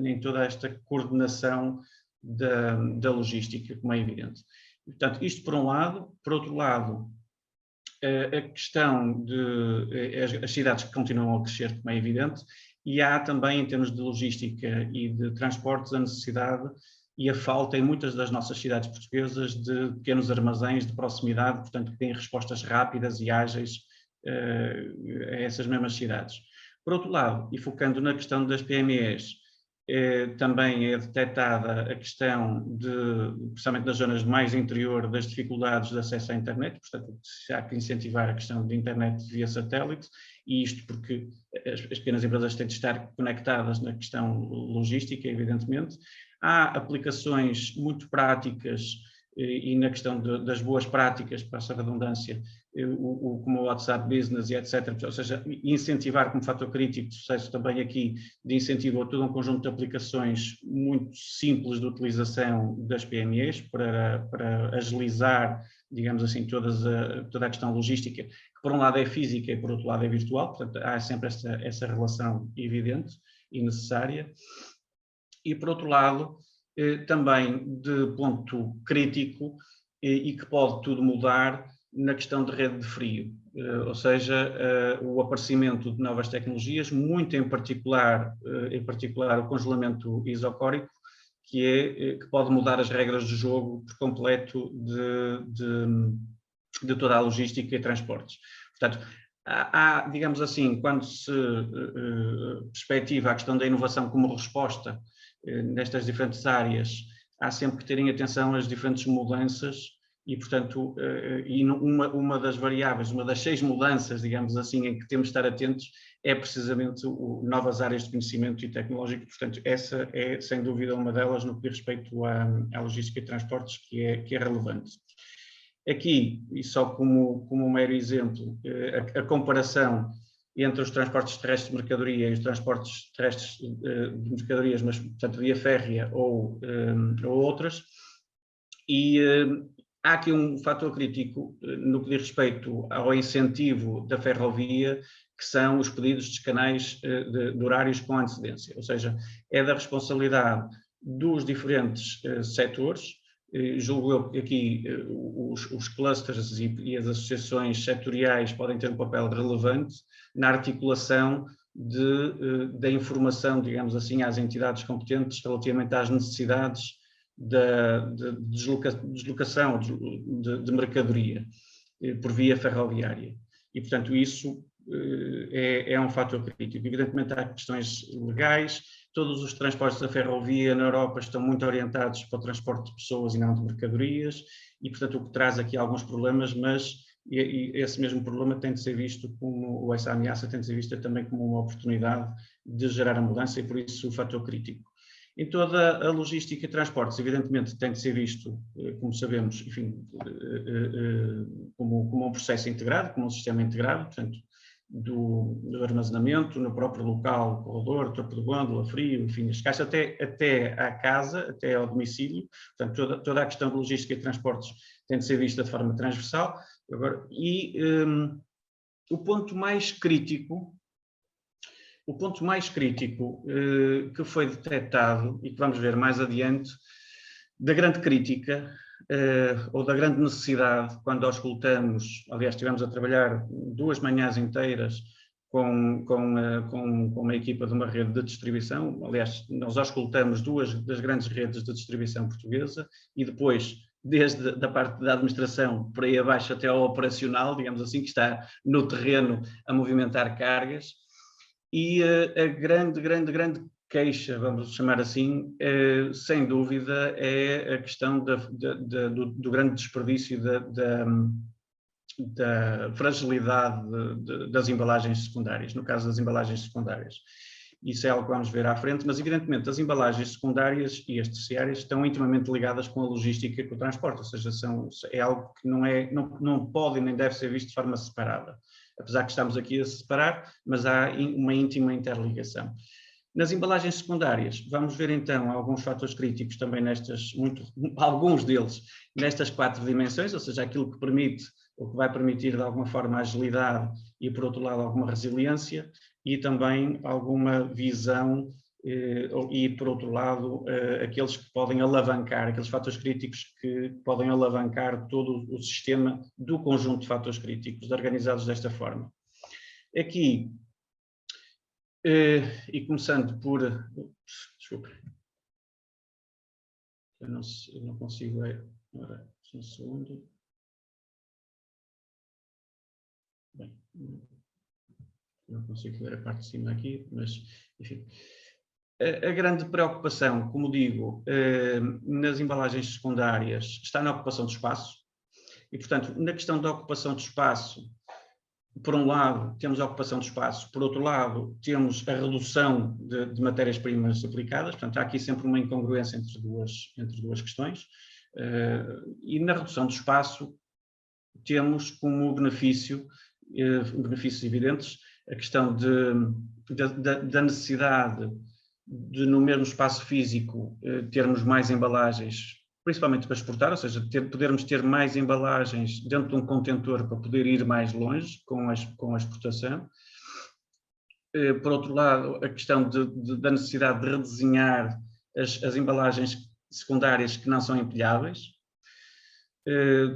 S3: em toda esta coordenação da logística, como é evidente. Portanto, isto por um lado. Por outro lado, a questão de as cidades que continuam a crescer, como é evidente, e há também, em termos de logística e de transportes, a necessidade e a falta em muitas das nossas cidades portuguesas de pequenos armazéns de proximidade, portanto, que têm respostas rápidas e ágeis a essas mesmas cidades. Por outro lado, e focando na questão das PMEs, também é detectada a questão de, principalmente nas zonas mais interior, das dificuldades de acesso à internet, portanto, há que incentivar a questão de internet via satélite, e isto porque as pequenas empresas têm de estar conectadas na questão logística, evidentemente. Há aplicações muito práticas e na questão das boas práticas, para essa redundância, como o WhatsApp Business e etc. Ou seja, incentivar como fator crítico de sucesso também aqui, de incentivo a todo um conjunto de aplicações muito simples de utilização das PMEs para agilizar, digamos assim, toda a questão logística, que por um lado é física e por outro lado é virtual, portanto há sempre essa relação evidente e necessária. E por outro lado, também de ponto crítico e que pode tudo mudar na questão de rede de frio, ou seja, o aparecimento de novas tecnologias, muito em particular o congelamento isocórico, que pode mudar as regras do jogo por completo de toda a logística e transportes. Portanto, há, digamos assim, quando se perspectiva a questão da inovação como resposta nestas diferentes áreas, há sempre que terem atenção às diferentes mudanças e, portanto, uma das variáveis, uma das 6 mudanças, digamos assim, em que temos de estar atentos é precisamente novas áreas de conhecimento e tecnológico. Portanto, essa é, sem dúvida, uma delas no que diz respeito à logística e transportes, que é relevante. Aqui, e só como um mero exemplo, a comparação entre os transportes terrestres de mercadoria e os transportes terrestres de mercadorias, mas, portanto, via férrea ou outras. E há aqui um fator crítico no que diz respeito ao incentivo da ferrovia, que são os pedidos de canais de horários com antecedência. Ou seja, é da responsabilidade dos diferentes setores. Julgo eu que aqui os clusters e as associações setoriais podem ter um papel relevante na articulação da informação, digamos assim, às entidades competentes relativamente às necessidades de deslocação de mercadoria por via ferroviária. E, portanto, isso é um fator crítico. Evidentemente, há questões legais. Todos os transportes da ferrovia na Europa estão muito orientados para o transporte de pessoas e não de mercadorias e, portanto, o que traz aqui alguns problemas, mas esse mesmo problema tem de ser visto ou essa ameaça tem de ser vista também como uma oportunidade de gerar a mudança e, por isso, o fator crítico. Em toda a logística e transportes, evidentemente, tem de ser visto, como sabemos, enfim, como um processo integrado, como um sistema integrado, portanto, do armazenamento no próprio local, corredor, topo de gôndola, frio, enfim, as caixas até à casa, até ao domicílio. Portanto, toda a questão de logística e transportes tem de ser vista de forma transversal. Agora, o ponto mais crítico que foi detectado e que vamos ver mais adiante, da grande crítica ou da grande necessidade, quando auscultamos, aliás, estivemos a trabalhar 2 manhãs inteiras com uma equipa de uma rede de distribuição, aliás, nós auscultamos 2 das grandes redes de distribuição portuguesa e depois, desde a parte da administração por aí abaixo até ao operacional, digamos assim, que está no terreno a movimentar cargas. E a grande queixa, vamos chamar assim, sem dúvida, é a questão do grande desperdício da fragilidade das embalagens secundárias, no caso das embalagens secundárias. Isso é algo que vamos ver à frente, mas evidentemente as embalagens secundárias e as terciárias estão intimamente ligadas com a logística e com o transporte, ou seja, é algo que não pode e nem deve ser visto de forma separada. Apesar que estamos aqui a separar, mas há uma íntima interligação. Nas embalagens secundárias, vamos ver então alguns fatores críticos também alguns deles, nestas 4 dimensões, ou seja, aquilo que permite, ou que vai permitir de alguma forma agilidade e por outro lado alguma resiliência e também alguma visão e, por outro lado, aqueles que podem alavancar, aqueles fatores críticos que podem alavancar todo o sistema do conjunto de fatores críticos, organizados desta forma. Aqui, e começando por... Desculpe. Eu não consigo ver. Agora, só um segundo. Bem, não consigo ver a parte de cima aqui, mas, enfim. A grande preocupação, como digo, nas embalagens secundárias está na ocupação de espaço e, portanto, na questão da ocupação de espaço, por um lado, temos a ocupação de espaço, por outro lado, temos a redução de matérias-primas aplicadas, portanto, há aqui sempre uma incongruência entre duas questões, e na redução de espaço temos como benefícios evidentes, a questão da necessidade de, no mesmo espaço físico, termos mais embalagens, principalmente para exportar, ou seja, podermos ter mais embalagens dentro de um contentor para poder ir mais longe com a exportação. Por outro lado, a questão da necessidade de redesenhar as embalagens secundárias que não são empilháveis,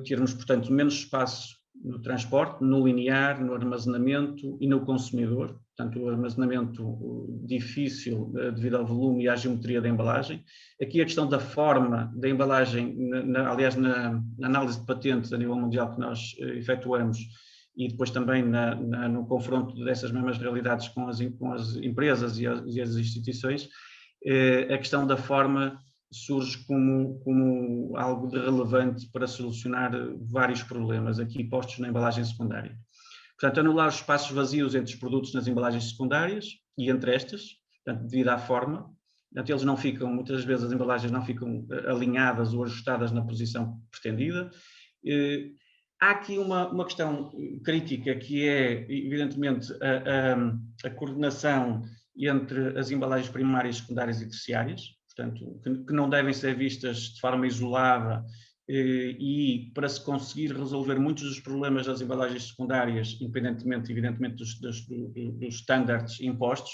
S3: termos, portanto, menos espaço no transporte, no linear, no armazenamento e no consumidor. Portanto, o armazenamento difícil devido ao volume e à geometria da embalagem. Aqui a questão da forma da embalagem, aliás, na análise de patentes a nível mundial que nós efetuamos e depois também no confronto dessas mesmas realidades com as empresas e as instituições, a questão da forma surge como algo de relevante para solucionar vários problemas aqui postos na embalagem secundária. Portanto, anular os espaços vazios entre os produtos nas embalagens secundárias e entre estas, portanto, devido à forma. Portanto, eles não ficam, muitas vezes as embalagens não ficam alinhadas ou ajustadas na posição pretendida. Há aqui uma questão crítica que é, evidentemente, a coordenação entre as embalagens primárias, secundárias e terciárias. Portanto, que não devem ser vistas de forma isolada e para se conseguir resolver muitos dos problemas das embalagens secundárias, independentemente, evidentemente, dos standards impostos,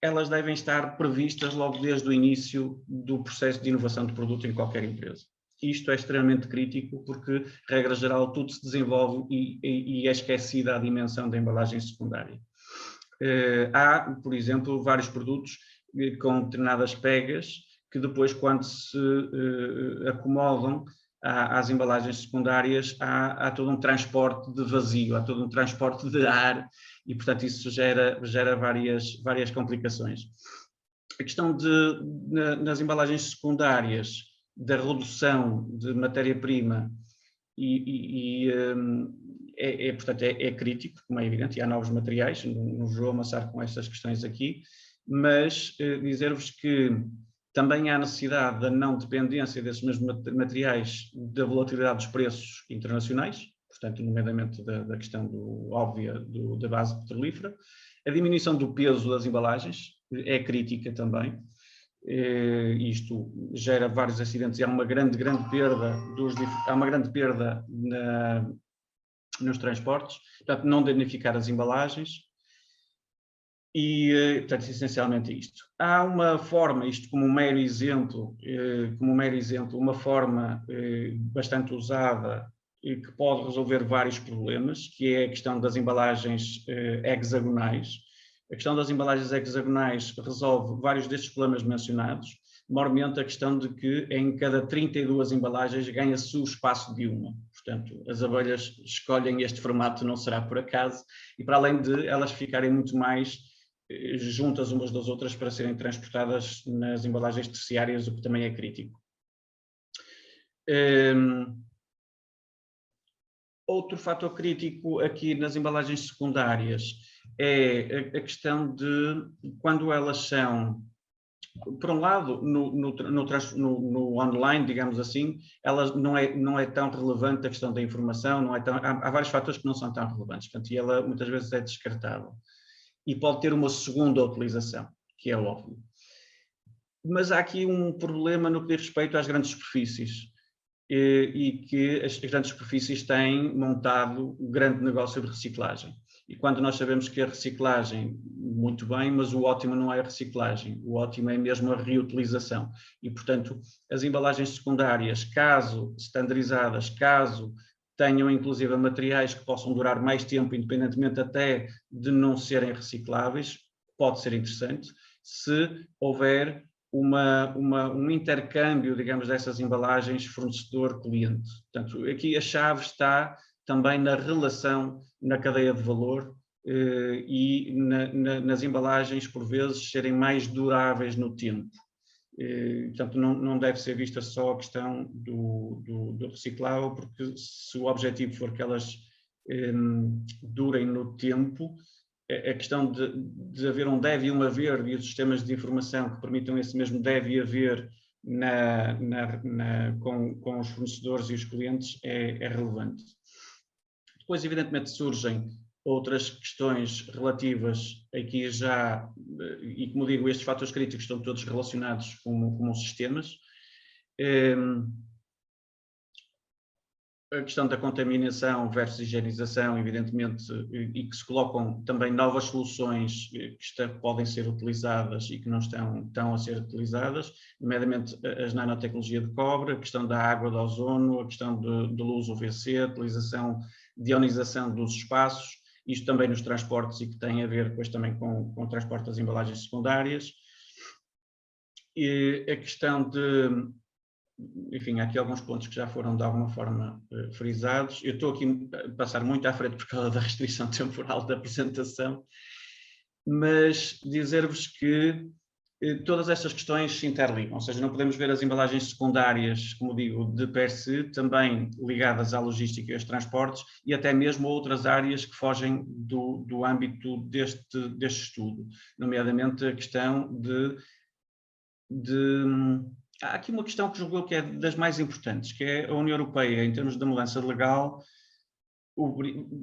S3: elas devem estar previstas logo desde o início do processo de inovação de produto em qualquer empresa. Isto é extremamente crítico porque, regra geral, tudo se desenvolve e é esquecida a dimensão da embalagem secundária. Há, por exemplo, vários produtos com determinadas pegas que depois, quando se acomodam às embalagens secundárias, há todo um transporte de vazio, há todo um transporte de ar e, portanto, isso gera várias complicações. A questão nas embalagens secundárias da redução de matéria-prima portanto, é crítico, como é evidente, e há novos materiais, não vou amassar com estas questões aqui, mas dizer-vos que também há necessidade da não dependência desses mesmos materiais da volatilidade dos preços internacionais, portanto, nomeadamente da questão óbvia da base petrolífera. A diminuição do peso das embalagens é crítica também. Isto gera vários acidentes e há uma grande perda nos transportes. Portanto, não danificar as embalagens. E, portanto, essencialmente isto. Há uma forma, isto como um mero exemplo, uma forma bastante usada e que pode resolver vários problemas, que é a questão das embalagens hexagonais. A questão das embalagens hexagonais resolve vários destes problemas mencionados, maiormente a questão de que em cada 32 embalagens ganha-se o espaço de uma. Portanto, as abelhas escolhem este formato, não será por acaso, e para além de elas ficarem muito mais juntas umas das outras para serem transportadas nas embalagens terciárias, o que também é crítico. Outro fator crítico aqui nas embalagens secundárias é a questão de quando elas são, por um lado, no online, digamos assim, elas não é tão relevante a questão da informação, há vários fatores que não são tão relevantes, portanto, e ela muitas vezes é descartável. E pode ter uma segunda utilização, que é óbvio. Mas há aqui um problema no que diz respeito às grandes superfícies, e que as grandes superfícies têm montado um grande negócio de reciclagem. E quando nós sabemos que a reciclagem, muito bem, mas o ótimo não é a reciclagem, o ótimo é mesmo a reutilização. E, portanto, as embalagens secundárias, caso standardizadas, caso tenham inclusive materiais que possam durar mais tempo, independentemente até de não serem recicláveis, pode ser interessante, se houver um intercâmbio, digamos, dessas embalagens fornecedor-cliente. Portanto, aqui a chave está também na relação na cadeia de valor e nas embalagens, por vezes, serem mais duráveis no tempo. Portanto, não deve ser vista só a questão do reciclável, porque se o objetivo for que elas durem no tempo, a questão de haver um deve e um haver e os sistemas de informação que permitam esse mesmo deve e haver com os fornecedores e os clientes é relevante. Depois, evidentemente, surgem outras questões relativas aqui já, e como digo, estes fatores críticos estão todos relacionados com os sistemas. A questão da contaminação versus higienização, evidentemente, e que se colocam também novas soluções que podem ser utilizadas e que não estão a ser utilizadas, nomeadamente as nanotecnologia de cobre, a questão da água de ozono, a questão de luz UVC, a utilização de ionização dos espaços, isto também nos transportes e que tem a ver depois também com o transporte das embalagens secundárias. E a questão de... Enfim, há aqui alguns pontos que já foram de alguma forma frisados. Eu estou aqui a passar muito à frente por causa da restrição temporal da apresentação, mas dizer-vos que todas estas questões se interligam, ou seja, não podemos ver as embalagens secundárias, como digo, de per se, também ligadas à logística e aos transportes, e até mesmo a outras áreas que fogem do âmbito deste estudo, nomeadamente a questão há aqui uma questão que julgo que é das mais importantes, que é a União Europeia, em termos de mudança legal,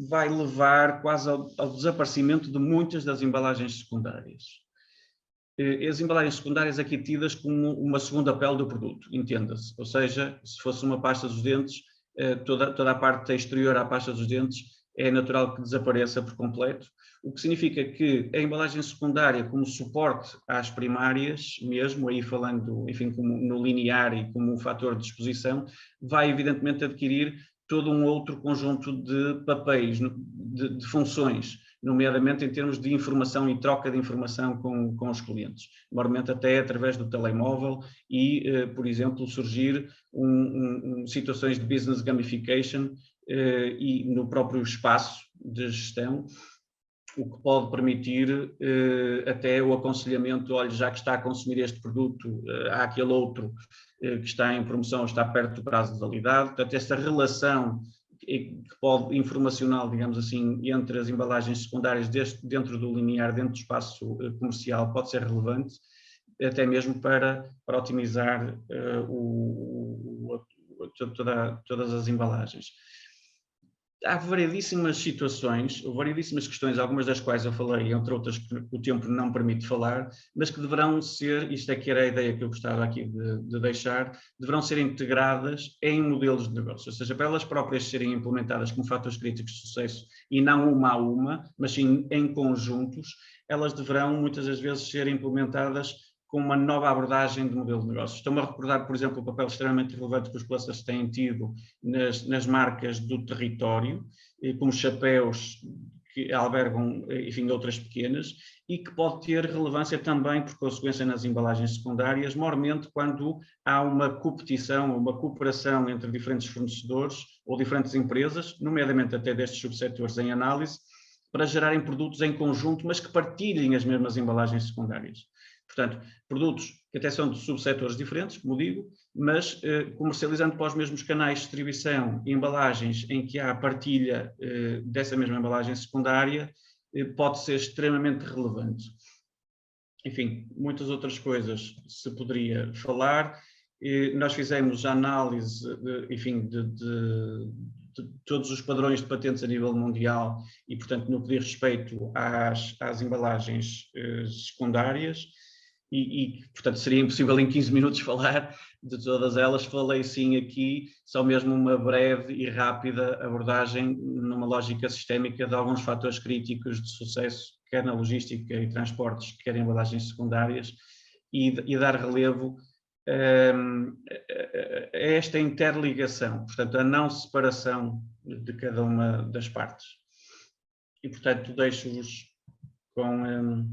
S3: vai levar quase ao desaparecimento de muitas das embalagens secundárias. As embalagens secundárias aqui tidas como uma segunda pele do produto, entenda-se. Ou seja, se fosse uma pasta dos dentes, toda a parte exterior à pasta dos dentes é natural que desapareça por completo, o que significa que a embalagem secundária como suporte às primárias, mesmo aí falando, enfim, como no linear e como um fator de exposição, vai evidentemente adquirir todo um outro conjunto de papéis, de funções, nomeadamente em termos de informação e troca de informação com os clientes, normalmente até através do telemóvel e, por exemplo, surgir situações de business gamification e no próprio espaço de gestão, o que pode permitir até o aconselhamento, olha, já que está a consumir este produto, há aquele outro que está em promoção, está perto do prazo de validade, portanto esta relação que pode, informacional, digamos assim, entre as embalagens secundárias dentro do linear, dentro do espaço comercial, pode ser relevante, até mesmo para otimizar todas as embalagens. Há variedíssimas situações, variedíssimas questões, algumas das quais eu falei, entre outras que o tempo não permite falar, mas que deverão ser, isto é que era a ideia que eu gostava aqui de deixar, deverão ser integradas em modelos de negócio, ou seja, para elas próprias serem implementadas como fatores críticos de sucesso e não uma a uma, mas sim em conjuntos, elas deverão muitas das vezes ser implementadas com uma nova abordagem de modelo de negócio. Estou-me a recordar, por exemplo, o papel extremamente relevante que os clusters têm tido nas marcas do território, como chapéus que albergam, enfim, outras pequenas, e que pode ter relevância também, por consequência, nas embalagens secundárias, maiormente quando há uma competição, uma cooperação entre diferentes fornecedores ou diferentes empresas, nomeadamente até destes subsetores em análise, para gerarem produtos em conjunto, mas que partilhem as mesmas embalagens secundárias. Portanto, produtos que até são de subsetores diferentes, como digo, mas comercializando para os mesmos canais de distribuição e embalagens em que há partilha dessa mesma embalagem secundária, pode ser extremamente relevante. Enfim, muitas outras coisas se poderia falar. Nós fizemos a análise, enfim, de todos os padrões de patentes a nível mundial e, portanto, no que diz respeito às embalagens secundárias. portanto, seria impossível em 15 minutos falar de todas elas. Falei sim aqui, só mesmo uma breve e rápida abordagem numa lógica sistémica de alguns fatores críticos de sucesso, quer na logística e transportes, quer em embalagens secundárias, e dar relevo a esta interligação, portanto, a não separação de cada uma das partes. E, portanto, deixo-vos com...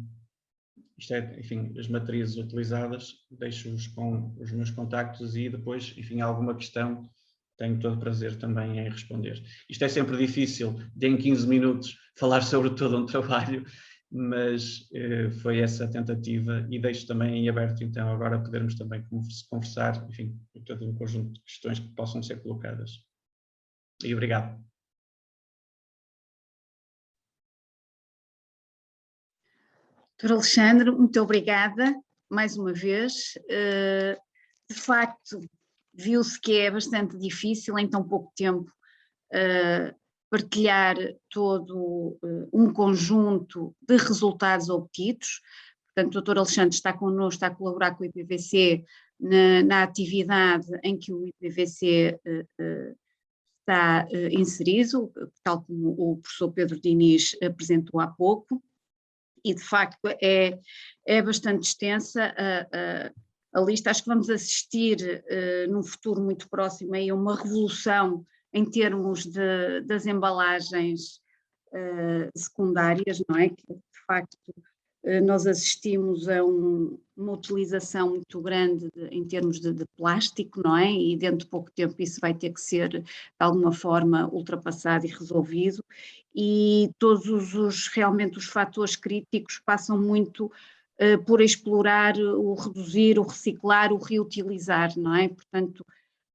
S3: isto é, enfim, as matrizes utilizadas, deixo-vos com os meus contactos e depois, enfim, alguma questão, tenho todo o prazer também em responder. Isto é sempre difícil, de em 15 minutos, falar sobre todo um trabalho, mas foi essa a tentativa e deixo também em aberto, então, agora podermos também conversar, enfim, todo um conjunto de questões que possam ser colocadas. E obrigado.
S1: Dr. Alexandre, muito obrigada mais uma vez. De facto, viu-se que é bastante difícil em tão pouco tempo partilhar todo um conjunto de resultados obtidos. Portanto, o Dr. Alexandre está connosco, está a colaborar com o IPVC na atividade em que o IPVC está inserido, tal como o professor Pedro Diniz apresentou há pouco. E, de facto, é bastante extensa a lista. Acho que vamos assistir num futuro muito próximo a uma revolução em termos das embalagens secundárias, não é? Que, de facto, nós assistimos a uma utilização muito grande em termos de plástico, não é? E dentro de pouco tempo isso vai ter que ser, de alguma forma, ultrapassado e resolvido. E todos realmente os fatores críticos passam muito por explorar o reduzir, o reciclar, o reutilizar, não é? Portanto,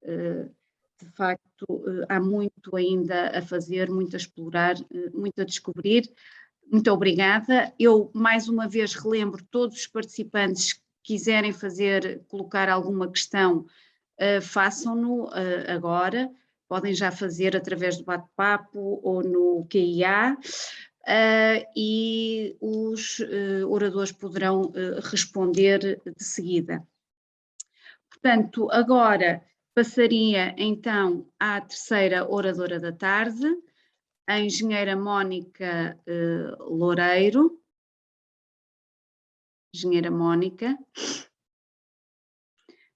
S1: de facto, há muito ainda a fazer, muito a explorar, muito a descobrir. Muito obrigada. Eu, mais uma vez, relembro todos os participantes que quiserem colocar alguma questão, façam-no agora. Podem já fazer através do bate-papo ou no QIA, e os oradores poderão responder de seguida. Portanto, agora passaria então à terceira oradora da tarde, a engenheira Mónica Loureiro. Engenheira Mónica.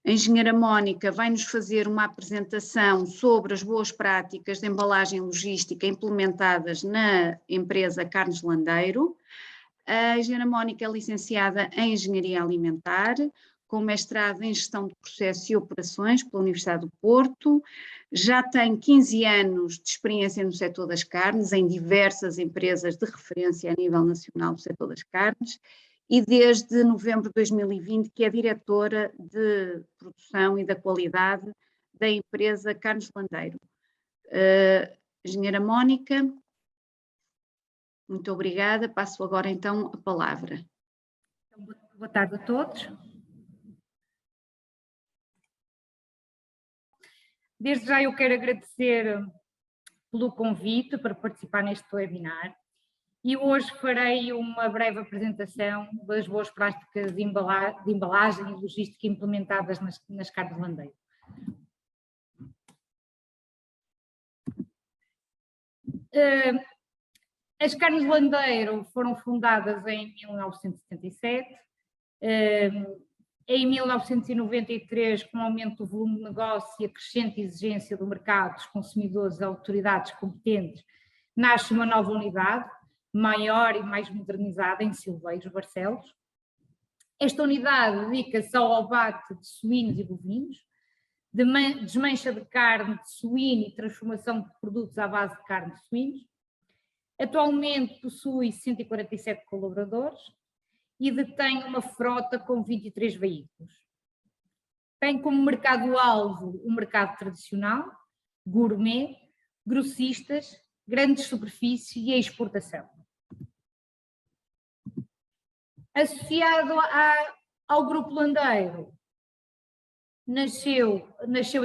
S1: A engenheira Mónica vai-nos fazer uma apresentação sobre as boas práticas de embalagem logística implementadas na empresa Carnes Landeiro. A engenheira Mónica é licenciada em Engenharia Alimentar, com mestrado em Gestão de Processos e Operações pela Universidade do Porto. Já tem 15 anos de experiência no setor das carnes, em diversas empresas de referência a nível nacional do setor das carnes, e desde novembro de 2020 que é diretora de produção e da qualidade da empresa Carnes Landeiro. Engenheira Mónica, muito obrigada. Passo agora então a palavra.
S4: Boa tarde a todos. Desde já eu quero agradecer pelo convite para participar neste webinar e hoje farei uma breve apresentação das boas práticas de embalagem e logística implementadas nas Carnes Landeiro. As Carnes Landeiro foram fundadas em 1977, em 1993, com o aumento do volume de negócio e a crescente exigência do mercado, dos consumidores e autoridades competentes, nasce uma nova unidade, maior e mais modernizada, em Silveiros, Barcelos. Esta unidade dedica-se ao abate de suínos e bovinos, desmancha de carne de suíno e transformação de produtos à base de carne de suínos. Atualmente possui 147 colaboradores e detém uma frota com 23 veículos. Tem como mercado-alvo o mercado tradicional, gourmet, grossistas, grandes superfícies e a exportação. Associado ao Grupo Landeiro, nasceu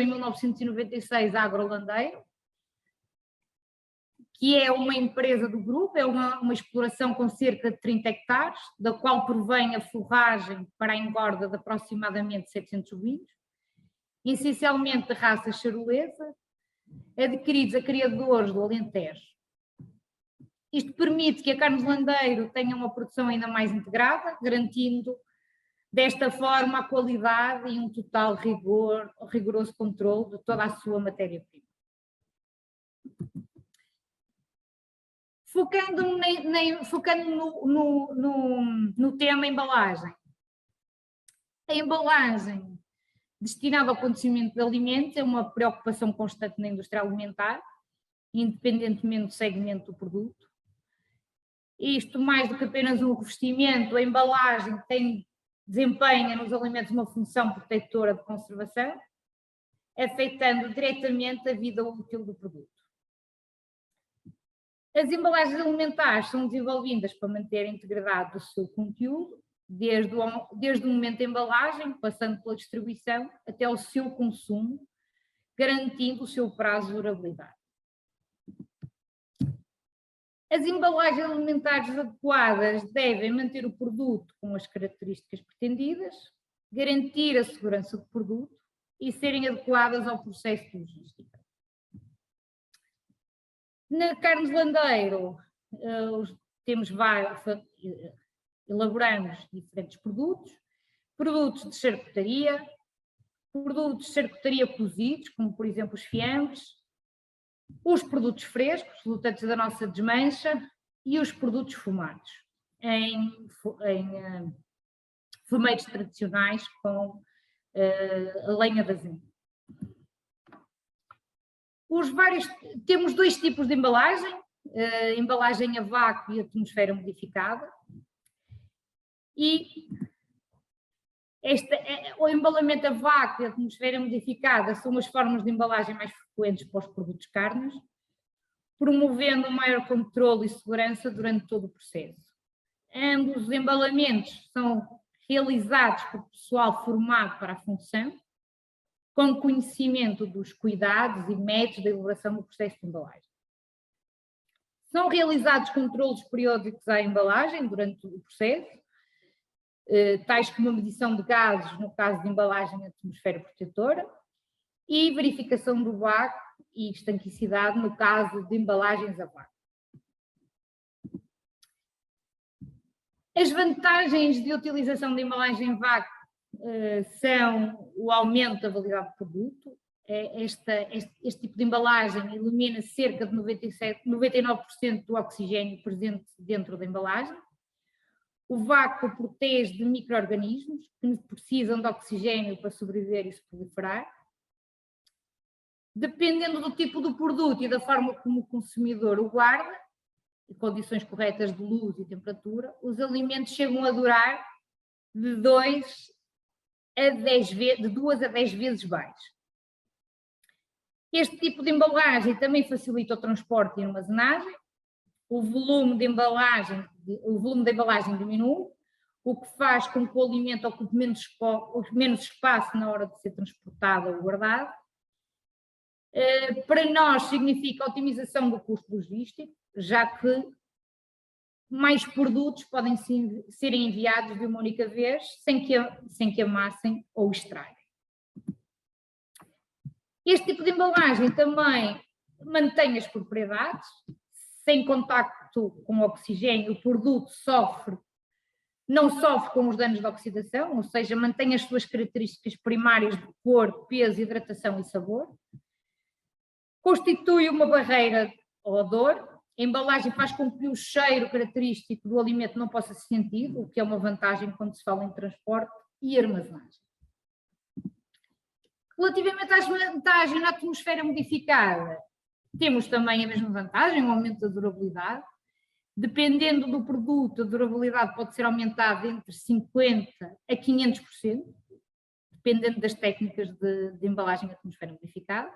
S4: em 1996 a Agrolandeiro, que é uma empresa do grupo, é uma exploração com cerca de 30 hectares, da qual provém a forragem para a engorda de aproximadamente 700 bovinos, essencialmente de raça charolesa, adquiridos a criadores do Alentejo. Isto permite que a Carnes Landeiro tenha uma produção ainda mais integrada, garantindo desta forma a qualidade e um total rigoroso controle de toda a sua matéria-prima. Focando no tema embalagem. A embalagem destinada ao conhecimento de alimentos é uma preocupação constante na indústria alimentar, independentemente do segmento do produto. Isto, mais do que apenas um revestimento, a embalagem desempenha nos alimentos uma função protetora de conservação, afetando diretamente a vida útil do produto. As embalagens alimentares são desenvolvidas para manter a integridade do seu conteúdo, desde o momento da embalagem, passando pela distribuição, até o seu consumo, garantindo o seu prazo de durabilidade. As embalagens alimentares adequadas devem manter o produto com as características pretendidas, garantir a segurança do produto e serem adequadas ao processo de logística. Na Carnes Landeiro, elaboramos diferentes produtos de charcutaria cozidos, como por exemplo os fiambres, os produtos frescos, resultantes da nossa desmancha, e os produtos fumados, em fumeiros tradicionais com a lenha da zinc. Temos dois tipos de embalagem, embalagem a vácuo e atmosfera modificada. E o embalamento a vácuo e a atmosfera modificada são as formas de embalagem mais frequentes para os produtos carnes, promovendo um maior controle e segurança durante todo o processo. Ambos os embalamentos são realizados por pessoal formado para a função, com conhecimento dos cuidados e métodos de elaboração do processo de embalagem. São realizados controlos periódicos à embalagem durante o processo, tais como a medição de gases no caso de embalagem em atmosfera protetora e verificação do vácuo e estanquicidade no caso de embalagens a vácuo. As vantagens de utilização de embalagem em vácuo são o aumento da validade do produto. Este tipo de embalagem elimina cerca de 99% do oxigênio presente dentro da embalagem. O vácuo protege de micro-organismos que precisam de oxigênio para sobreviver e se proliferar. Dependendo do tipo do produto e da forma como o consumidor o guarda, em condições corretas de luz e temperatura, os alimentos chegam a durar de 2 a 10 vezes mais. Este tipo de embalagem também facilita o transporte e armazenagem. O volume da embalagem diminui, o que faz com que o alimento ocupe menos espaço na hora de ser transportado ou guardado. Para nós significa a otimização do custo logístico, já que mais produtos podem ser enviados de uma única vez sem que amassem ou estraguem. Este tipo de embalagem também mantém as propriedades. Sem contacto com o oxigênio, o produto não sofre com os danos de oxidação, ou seja, mantém as suas características primárias de cor, peso, hidratação e sabor. Constitui uma barreira ao odor. A embalagem faz com que o cheiro característico do alimento não possa ser sentido, o que é uma vantagem quando se fala em transporte e armazenagem. Relativamente às vantagens na atmosfera modificada, temos também a mesma vantagem, o aumento da durabilidade. Dependendo do produto, a durabilidade pode ser aumentada entre 50% a 500%, dependendo das técnicas de embalagem atmosfera modificada.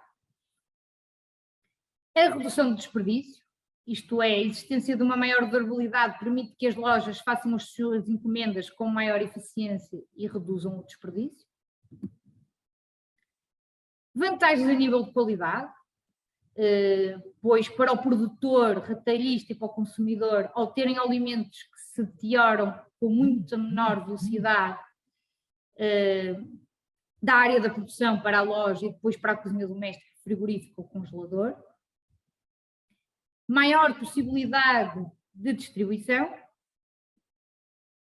S4: A redução do desperdício, isto é, a existência de uma maior durabilidade permite que as lojas façam as suas encomendas com maior eficiência e reduzam o desperdício. Vantagens a nível de qualidade. pois para o produtor, retalhista e para o consumidor, ao terem alimentos que se deterioram com muita menor velocidade da área da produção para a loja e depois para a cozinha doméstica, frigorífico ou congelador. Maior possibilidade de distribuição,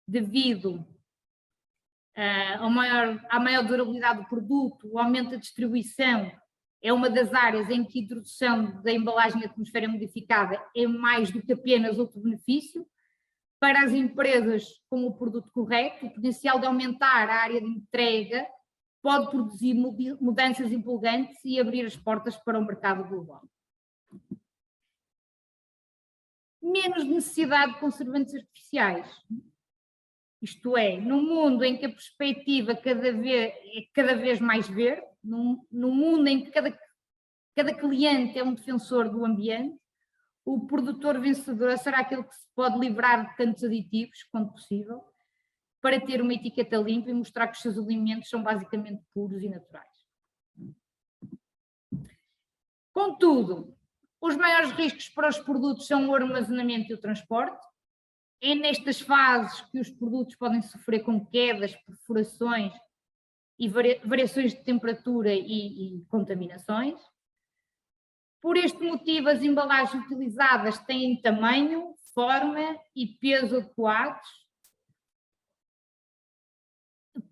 S4: devido à maior durabilidade do produto, o aumento da distribuição é uma das áreas em que a introdução da embalagem atmosfera modificada é mais do que apenas outro benefício. Para as empresas com o produto correto, o potencial de aumentar a área de entrega pode produzir mudanças empolgantes e abrir as portas para o mercado global. Menos necessidade de conservantes artificiais. Isto é, num mundo em que a perspectiva é cada vez mais verde, num mundo em que cada cliente é um defensor do ambiente, o produtor vencedor será aquele que se pode livrar de tantos aditivos quanto possível, para ter uma etiqueta limpa e mostrar que os seus alimentos são basicamente puros e naturais. Contudo, os maiores riscos para os produtos são o armazenamento e o transporte. É nestas fases que os produtos podem sofrer com quedas, perfurações e variações de temperatura e contaminações. Por este motivo, as embalagens utilizadas têm tamanho, forma e peso adequados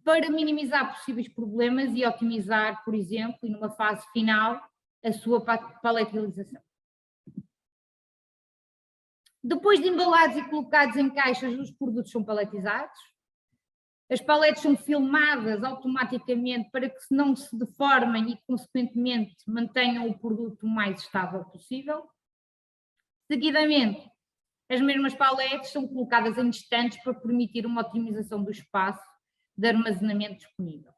S4: para minimizar possíveis problemas e otimizar, por exemplo, e numa fase final, a sua paletilização. Depois de embalados e colocados em caixas, os produtos são paletizados. As paletes são filmadas automaticamente para que não se deformem e, consequentemente, mantenham o produto o mais estável possível. Seguidamente, as mesmas paletes são colocadas em estantes para permitir uma otimização do espaço de armazenamento disponível.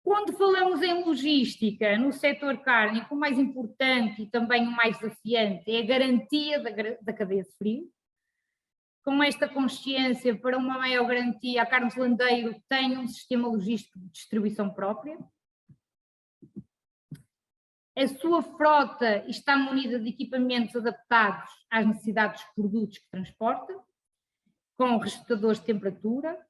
S4: Quando falamos em logística, no setor cárnico, o mais importante e também o mais desafiante é a garantia da cadeia de frio. Com esta consciência, para uma maior garantia, a Carnes Landeiro tem um sistema logístico de distribuição própria. A sua frota está munida de equipamentos adaptados às necessidades dos produtos que transporta, com registradores de temperatura.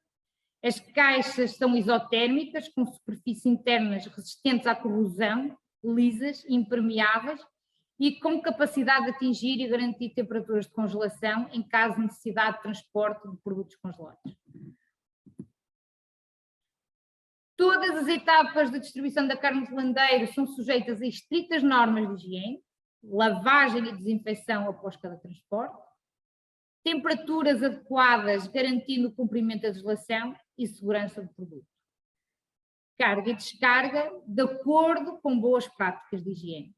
S4: As caixas são isotérmicas, com superfícies internas resistentes à corrosão, lisas, impermeáveis e com capacidade de atingir e garantir temperaturas de congelação em caso de necessidade de transporte de produtos congelados. Todas as etapas da distribuição da carne de landeiro são sujeitas a estritas normas de higiene, lavagem e desinfecção após cada transporte, temperaturas adequadas garantindo o cumprimento da legislação e segurança do produto. Carga e descarga de acordo com boas práticas de higiene.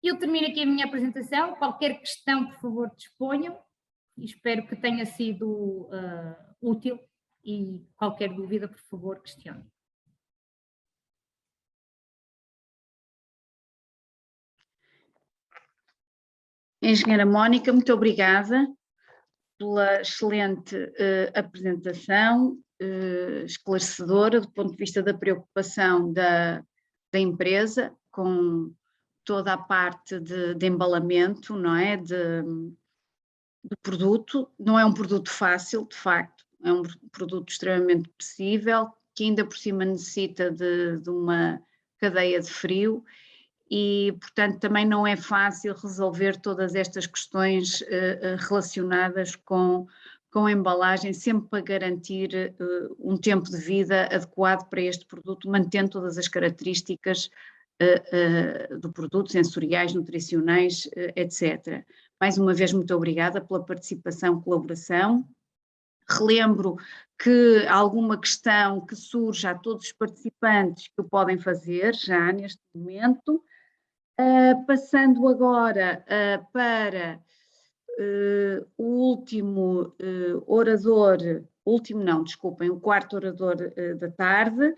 S4: Eu termino aqui a minha apresentação. Qualquer questão, por favor, disponham. Espero que tenha sido útil e qualquer dúvida, por favor, questione.
S1: Engenheira Mónica, muito obrigada pela excelente apresentação, esclarecedora do ponto de vista da preocupação da empresa com toda a parte de embalamento, não é, do produto. Não é um produto fácil, de facto, é um produto extremamente possível, que ainda por cima necessita de uma cadeia de frio e, portanto, também não é fácil resolver todas estas questões relacionadas com a embalagem, sempre para garantir um tempo de vida adequado para este produto, mantendo todas as características do produto, sensoriais, nutricionais, etc. Mais uma vez, muito obrigada pela participação, colaboração. Relembro que alguma questão que surja a todos os participantes que o podem fazer já neste momento. Passando agora para o último orador, o quarto orador da tarde,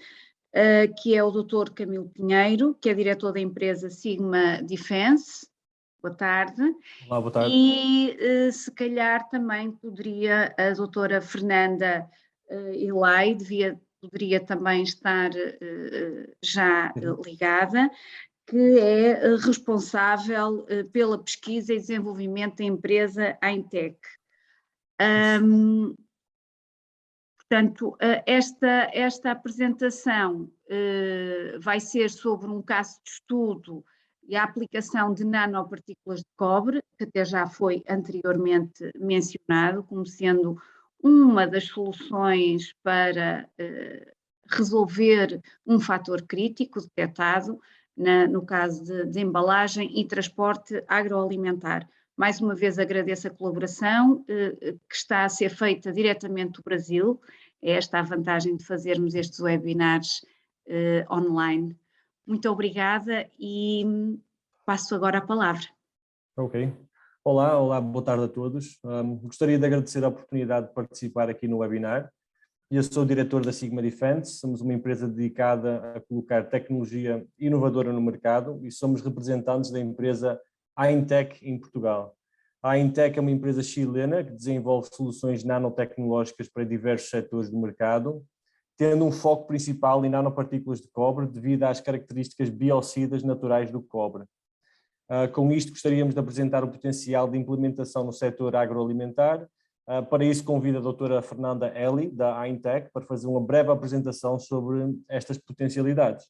S1: que é o Dr. Camilo Pinheiro, que é diretor da empresa Sigma Defense, Boa tarde.
S5: Olá, boa tarde.
S1: E se calhar também poderia a doutora Fernanda Ilay, poderia também estar já ligada, que é responsável pela pesquisa e desenvolvimento da empresa Aintec. Portanto, esta apresentação vai ser sobre um caso de estudo e a aplicação de nanopartículas de cobre, que até já foi anteriormente mencionado, como sendo uma das soluções para resolver um fator crítico detectado no caso de embalagem e transporte agroalimentar. Mais uma vez agradeço a colaboração que está a ser feita diretamente do Brasil. É esta a vantagem de fazermos estes webinars online. Muito obrigada e passo agora a palavra.
S5: Ok. Olá, boa tarde a todos. Gostaria de agradecer a oportunidade de participar aqui no webinar. Eu sou o diretor da Sigma Defense, somos uma empresa dedicada a colocar tecnologia inovadora no mercado e somos representantes da empresa Aintec em Portugal. A Aintec é uma empresa chilena que desenvolve soluções nanotecnológicas para diversos setores do mercado, tendo um foco principal em nanopartículas de cobre devido às características biocidas naturais do cobre. Com isto gostaríamos de apresentar o potencial de implementação no setor agroalimentar. Para isso convido a doutora Fernanda Ilay, da Aintec, para fazer uma breve apresentação sobre estas potencialidades.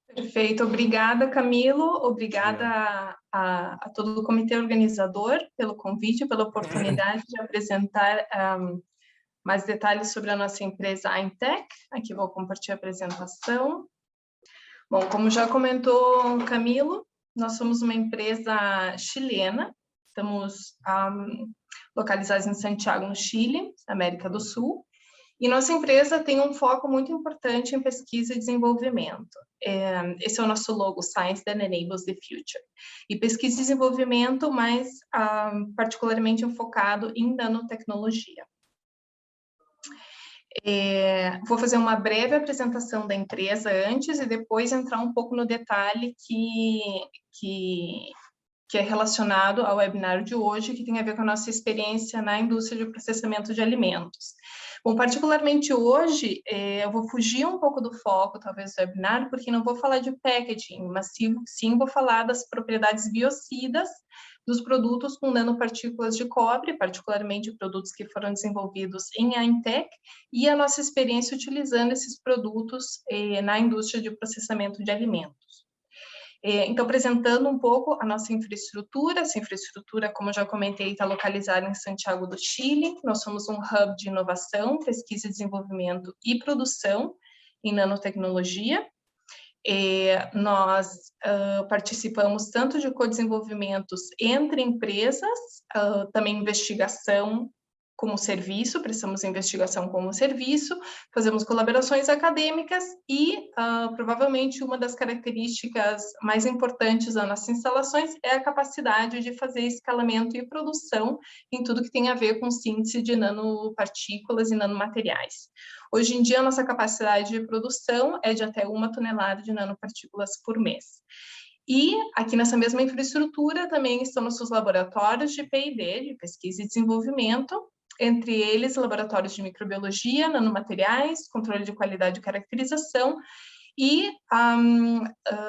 S6: Perfeito, obrigada Camilo, obrigada a todo o comitê organizador pelo convite, pela oportunidade de apresentar mais detalhes sobre a nossa empresa Aintec. Aqui vou compartilhar a apresentação. Bom, como já comentou Camilo, nós somos uma empresa chilena, estamos localizados em Santiago, no Chile, América do Sul, e nossa empresa tem um foco muito importante em pesquisa e desenvolvimento. Esse é o nosso logo, Science that Enables the Future. E pesquisa e desenvolvimento, mais particularmente focado em nanotecnologia. Vou fazer uma breve apresentação da empresa antes e depois entrar um pouco no detalhe que é relacionado ao webinar de hoje, que tem a ver com a nossa experiência na indústria de processamento de alimentos. Bom, particularmente hoje, eu vou fugir um pouco do foco, talvez, do webinar, porque não vou falar de packaging, mas sim vou falar das propriedades biocidas dos produtos com nanopartículas de cobre, particularmente produtos que foram desenvolvidos em Aintec, e a nossa experiência utilizando esses produtos na indústria de processamento de alimentos. Então, apresentando um pouco a nossa infraestrutura, essa infraestrutura, como eu já comentei, está localizada em Santiago do Chile. Nós somos um hub de inovação, pesquisa, desenvolvimento e produção em nanotecnologia. Nós participamos tanto de co-desenvolvimentos entre empresas, também investigação como serviço, prestamos investigação como serviço, fazemos colaborações acadêmicas e provavelmente uma das características mais importantes das nossas instalações é a capacidade de fazer escalamento e produção em tudo que tem a ver com síntese de nanopartículas e nanomateriais. Hoje em dia, a nossa capacidade de produção é de até 1 tonelada de nanopartículas por mês. E aqui nessa mesma infraestrutura também estão nossos laboratórios de P&D, de pesquisa e desenvolvimento, entre eles laboratórios de microbiologia, nanomateriais, controle de qualidade e caracterização, e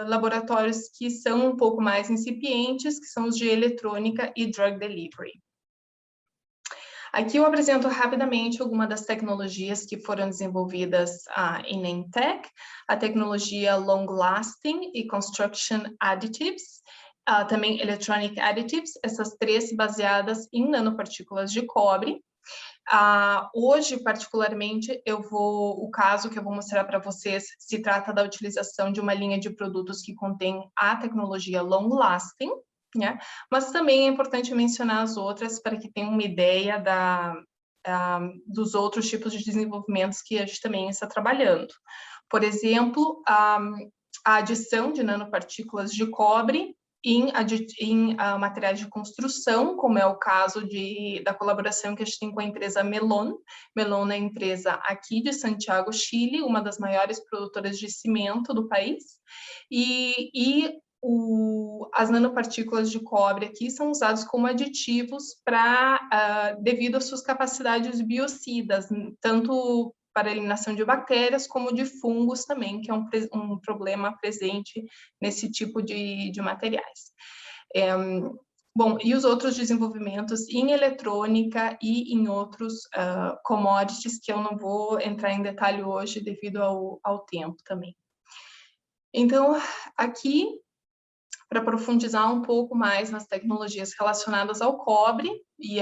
S6: laboratórios que são um pouco mais incipientes, que são os de eletrônica e drug delivery. Aqui eu apresento rapidamente algumas das tecnologias que foram desenvolvidas em Aintec, a tecnologia Long Lasting e Construction Additives, também Electronic Additives, essas três baseadas em nanopartículas de cobre. Hoje, particularmente, o caso que eu vou mostrar para vocês se trata da utilização de uma linha de produtos que contém a tecnologia Long Lasting, né? Mas também é importante mencionar as outras para que tenham uma ideia dos outros tipos de desenvolvimentos que a gente também está trabalhando. Por exemplo, a adição de nanopartículas de cobre em materiais de construção, como é o caso da colaboração que a gente tem com a empresa Melon. Melon é a empresa aqui de Santiago, Chile, uma das maiores produtoras de cimento do país, e as nanopartículas de cobre aqui são usadas como aditivos devido às suas capacidades biocidas, tanto para a eliminação de bactérias como de fungos também, que é um problema presente nesse tipo de materiais. Bom, e os outros desenvolvimentos em eletrônica e em outros commodities, que eu não vou entrar em detalhe hoje devido ao tempo também. Então, aqui, para profundizar um pouco mais nas tecnologias relacionadas ao cobre e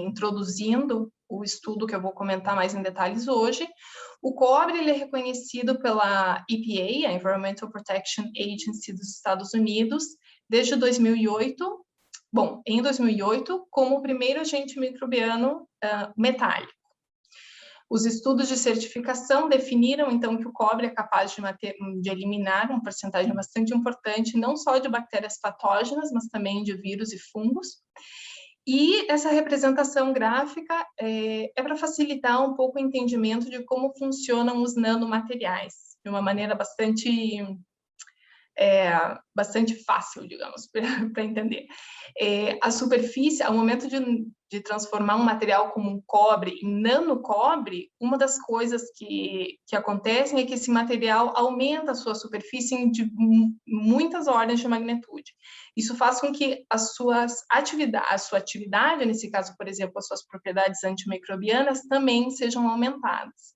S6: introduzindo o estudo que eu vou comentar mais em detalhes hoje, o cobre ele é reconhecido pela EPA, a Environmental Protection Agency dos Estados Unidos, desde 2008, bom, em 2008, como o primeiro agente microbiano metálico. Os estudos de certificação definiram, então, que o cobre é capaz de eliminar uma porcentagem bastante importante, não só de bactérias patógenas, mas também de vírus e fungos. E essa representação gráfica é para facilitar um pouco o entendimento de como funcionam os nanomateriais, de uma maneira bastante fácil, digamos, para entender. A superfície, ao momento de transformar um material como um cobre em nanocobre, uma das coisas que acontecem é que esse material aumenta a sua superfície de muitas ordens de magnitude. Isso faz com que a sua atividade, nesse caso, por exemplo, as suas propriedades antimicrobianas, também sejam aumentadas.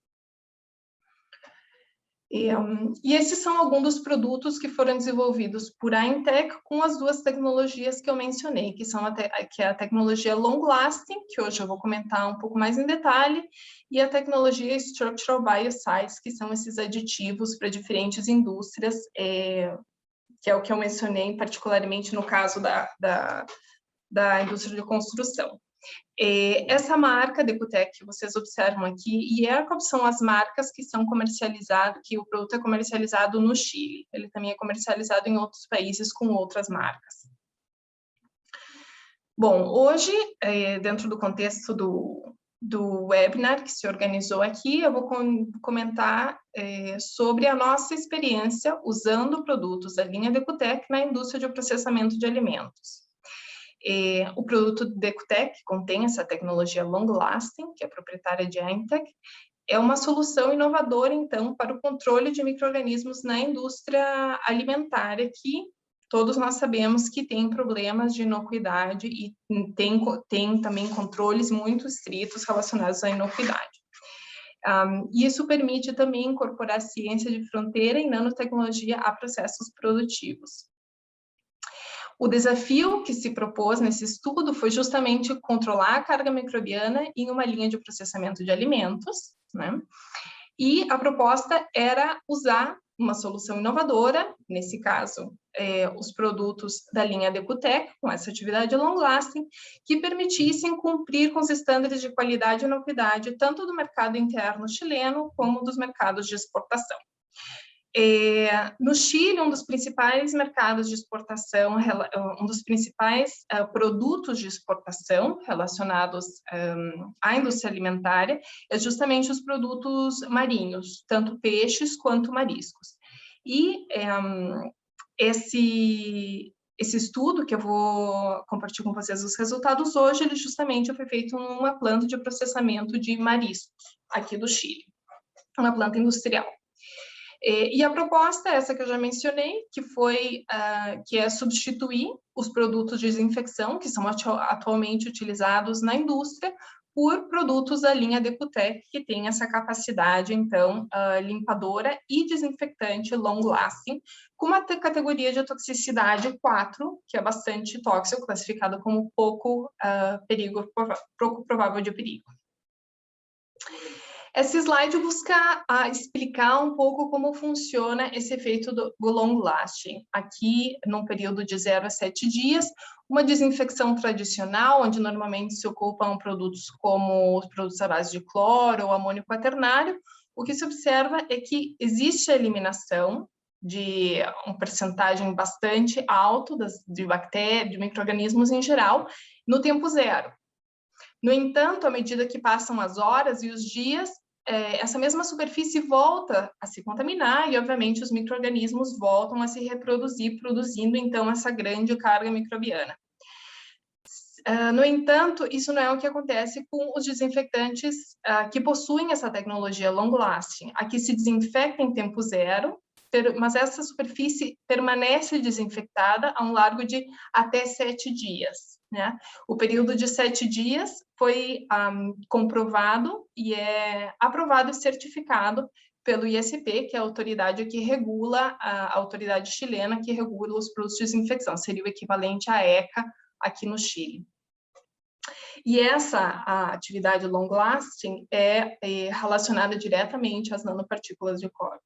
S6: E esses são alguns dos produtos que foram desenvolvidos por AINTEC com as duas tecnologias que eu mencionei, que é a tecnologia Long Lasting, que hoje eu vou comentar um pouco mais em detalhe, e a tecnologia Structural Biocides, que são esses aditivos para diferentes indústrias, que é o que eu mencionei particularmente no caso da indústria de construção. Essa marca Decutec que vocês observam aqui, e Jacobs são as marcas que são comercializadas, que o produto é comercializado no Chile. Ele também é comercializado em outros países com outras marcas. Bom, hoje, dentro do contexto do webinar que se organizou aqui, eu vou comentar sobre a nossa experiência usando produtos da linha Decutec na indústria de processamento de alimentos. O produto Decutec contém essa tecnologia Long Lasting, que é proprietária de AINTEC, é uma solução inovadora, então, para o controle de micro-organismos na indústria alimentar, que todos nós sabemos que tem problemas de inocuidade e tem também controles muito estritos relacionados à inocuidade. Isso permite também incorporar ciência de fronteira e nanotecnologia a processos produtivos. O desafio que se propôs nesse estudo foi justamente controlar a carga microbiana em uma linha de processamento de alimentos, né? E a proposta era usar uma solução inovadora, nesse caso, os produtos da linha Decutec, com essa atividade long lasting, que permitissem cumprir com os estándares de qualidade e inocuidade, tanto do mercado interno chileno, como dos mercados de exportação. No Chile, um dos principais mercados de exportação, um dos principais produtos de exportação relacionados à indústria alimentar é justamente os produtos marinhos, tanto peixes quanto mariscos. E esse estudo, que eu vou compartilhar com vocês os resultados hoje, ele justamente foi feito numa planta de processamento de mariscos, aqui do Chile, uma planta industrial. E a proposta, essa que eu já mencionei, que é substituir os produtos de desinfecção, que são atualmente utilizados na indústria, por produtos da linha Decutec, que tem essa capacidade, então, limpadora e desinfectante long-lasting, com uma categoria de toxicidade 4, que é bastante tóxico, classificado como pouco provável de perigo. Esse slide busca explicar um pouco como funciona esse efeito do long lasting. Aqui, num período de 0 a 7 dias, uma desinfecção tradicional, onde normalmente se ocupam produtos como os produtos à base de cloro ou amônio quaternário, o que se observa é que existe a eliminação de uma percentagem bastante alta de bactérias, de micro-organismos em geral, no tempo zero. No entanto, à medida que passam as horas e os dias, essa mesma superfície volta a se contaminar e, obviamente, os micro-organismos voltam a se reproduzir, produzindo, então, essa grande carga microbiana. No entanto, isso não é o que acontece com os desinfectantes que possuem essa tecnologia long-lasting. Aqui se desinfecta em tempo zero, mas essa superfície permanece desinfectada a um largo de até 7 dias. Né? O período de 7 dias foi comprovado e é aprovado e certificado pelo ISP, que é a autoridade que regula, a autoridade chilena que regula os produtos de desinfecção, seria o equivalente à ECA aqui no Chile. E a atividade long-lasting é relacionada diretamente às nanopartículas de cobre.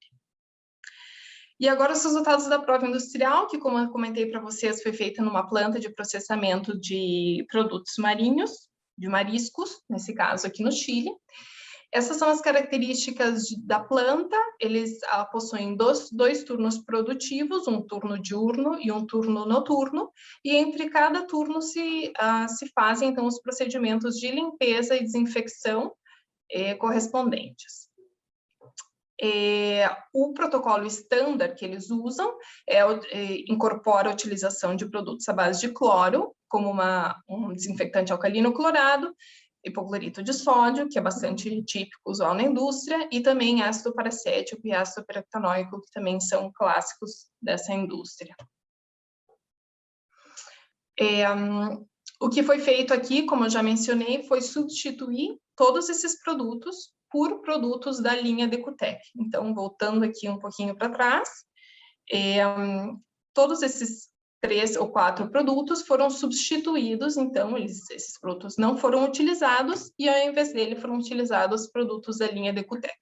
S6: E agora os resultados da prova industrial, que, como eu comentei para vocês, foi feita numa planta de processamento de produtos marinhos, de mariscos, nesse caso aqui no Chile. Essas são as características da planta. Eles possuem dois turnos produtivos, um turno diurno e um turno noturno, e entre cada turno se fazem, então, os procedimentos de limpeza e desinfecção correspondentes. O protocolo standard que eles usam incorpora a utilização de produtos à base de cloro, como um desinfectante alcalino clorado, hipoclorito de sódio, que é bastante típico usual na indústria, e também ácido paracético e ácido peroctanoico, que também são clássicos dessa indústria. O que foi feito aqui, como eu já mencionei, foi substituir todos esses produtos por produtos da linha Decutec. Então, voltando aqui um pouquinho para trás, todos esses 3 ou 4 produtos foram substituídos, então esses produtos não foram utilizados e ao invés dele foram utilizados produtos da linha Decutec.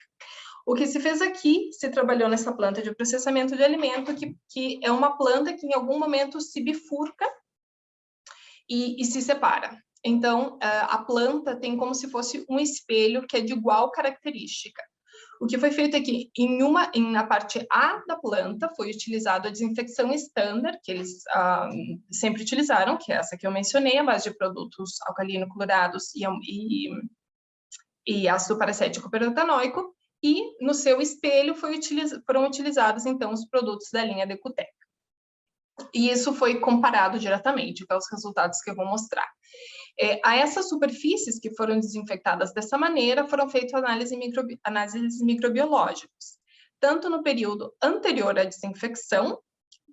S6: O que se fez aqui, se trabalhou nessa planta de processamento de alimento, que é uma planta que em algum momento se bifurca e se separa. Então, a planta tem como se fosse um espelho que é de igual característica. O que foi feito aqui, na parte A da planta, foi utilizado a desinfecção standard, que eles sempre utilizaram, que é essa que eu mencionei, a base de produtos alcalino-clorados e ácido paracético peroctanoico, e no seu espelho foram utilizados, então, os produtos da linha Decutec. E isso foi comparado diretamente com os resultados que eu vou mostrar. A essas superfícies que foram desinfectadas dessa maneira, foram feitas análises microbiológicas, tanto no período anterior à desinfecção,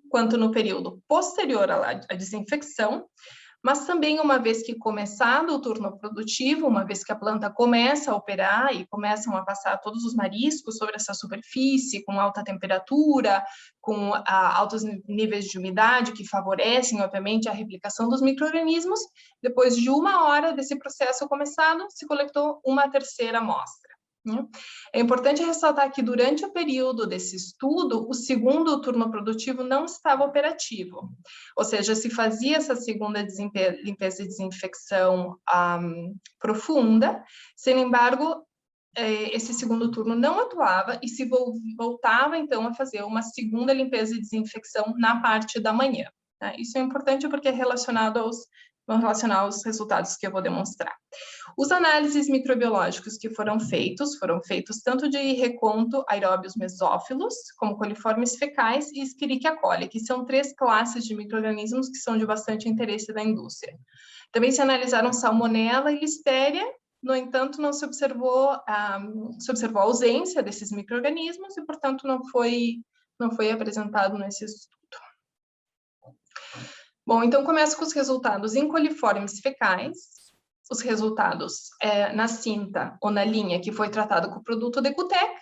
S6: quanto no período posterior à desinfecção, mas também uma vez que começado o turno produtivo, uma vez que a planta começa a operar e começam a passar todos os mariscos sobre essa superfície, com alta temperatura, com altos níveis de umidade, que favorecem, obviamente, a replicação dos micro-organismos, depois de 1 hora desse processo começado, se coletou uma terceira amostra. É importante ressaltar que durante o período desse estudo, o segundo turno produtivo não estava operativo, ou seja, se fazia essa segunda limpeza e desinfecção profunda, sem embargo, esse segundo turno não atuava e se voltava, então, a fazer uma segunda limpeza e desinfecção na parte da manhã. Né? Isso é importante porque é relacionado aos resultados que eu vou demonstrar. Os análises microbiológicos que foram feitos tanto de reconto aeróbios mesófilos, como coliformes fecais e Escherichia coli, que são 3 classes de micro-organismos que são de bastante interesse da indústria. Também se analisaram salmonela e listéria, no entanto, não se observou a ausência desses micro-organismos e, portanto, não foi apresentado nesse estudo. Bom, então começo com os resultados em coliformes fecais, os resultados na cinta ou na linha que foi tratado com o produto Decutec,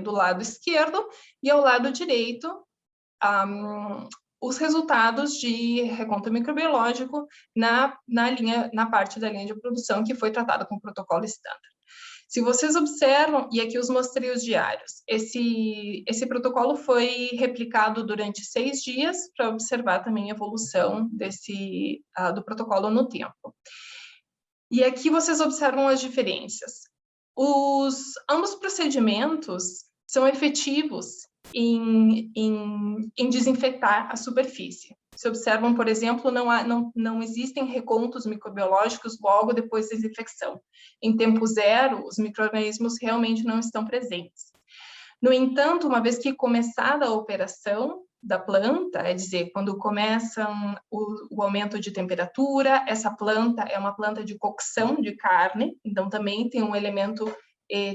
S6: do lado esquerdo, e ao lado direito, os resultados de reconto microbiológico na parte da linha de produção que foi tratada com o protocolo standard. Se vocês observam, e aqui os mostrei os diários, esse protocolo foi replicado durante 6 dias para observar também a evolução do protocolo no tempo. E aqui vocês observam as diferenças. Ambos procedimentos são efetivos em desinfetar a superfície. Se observam, por exemplo, não existem recontos microbiológicos logo depois da desinfecção. Em tempo zero, os micro-organismos realmente não estão presentes. No entanto, uma vez que começada a operação da planta, é dizer, quando começa o aumento de temperatura, essa planta é uma planta de cocção de carne, então também tem um elemento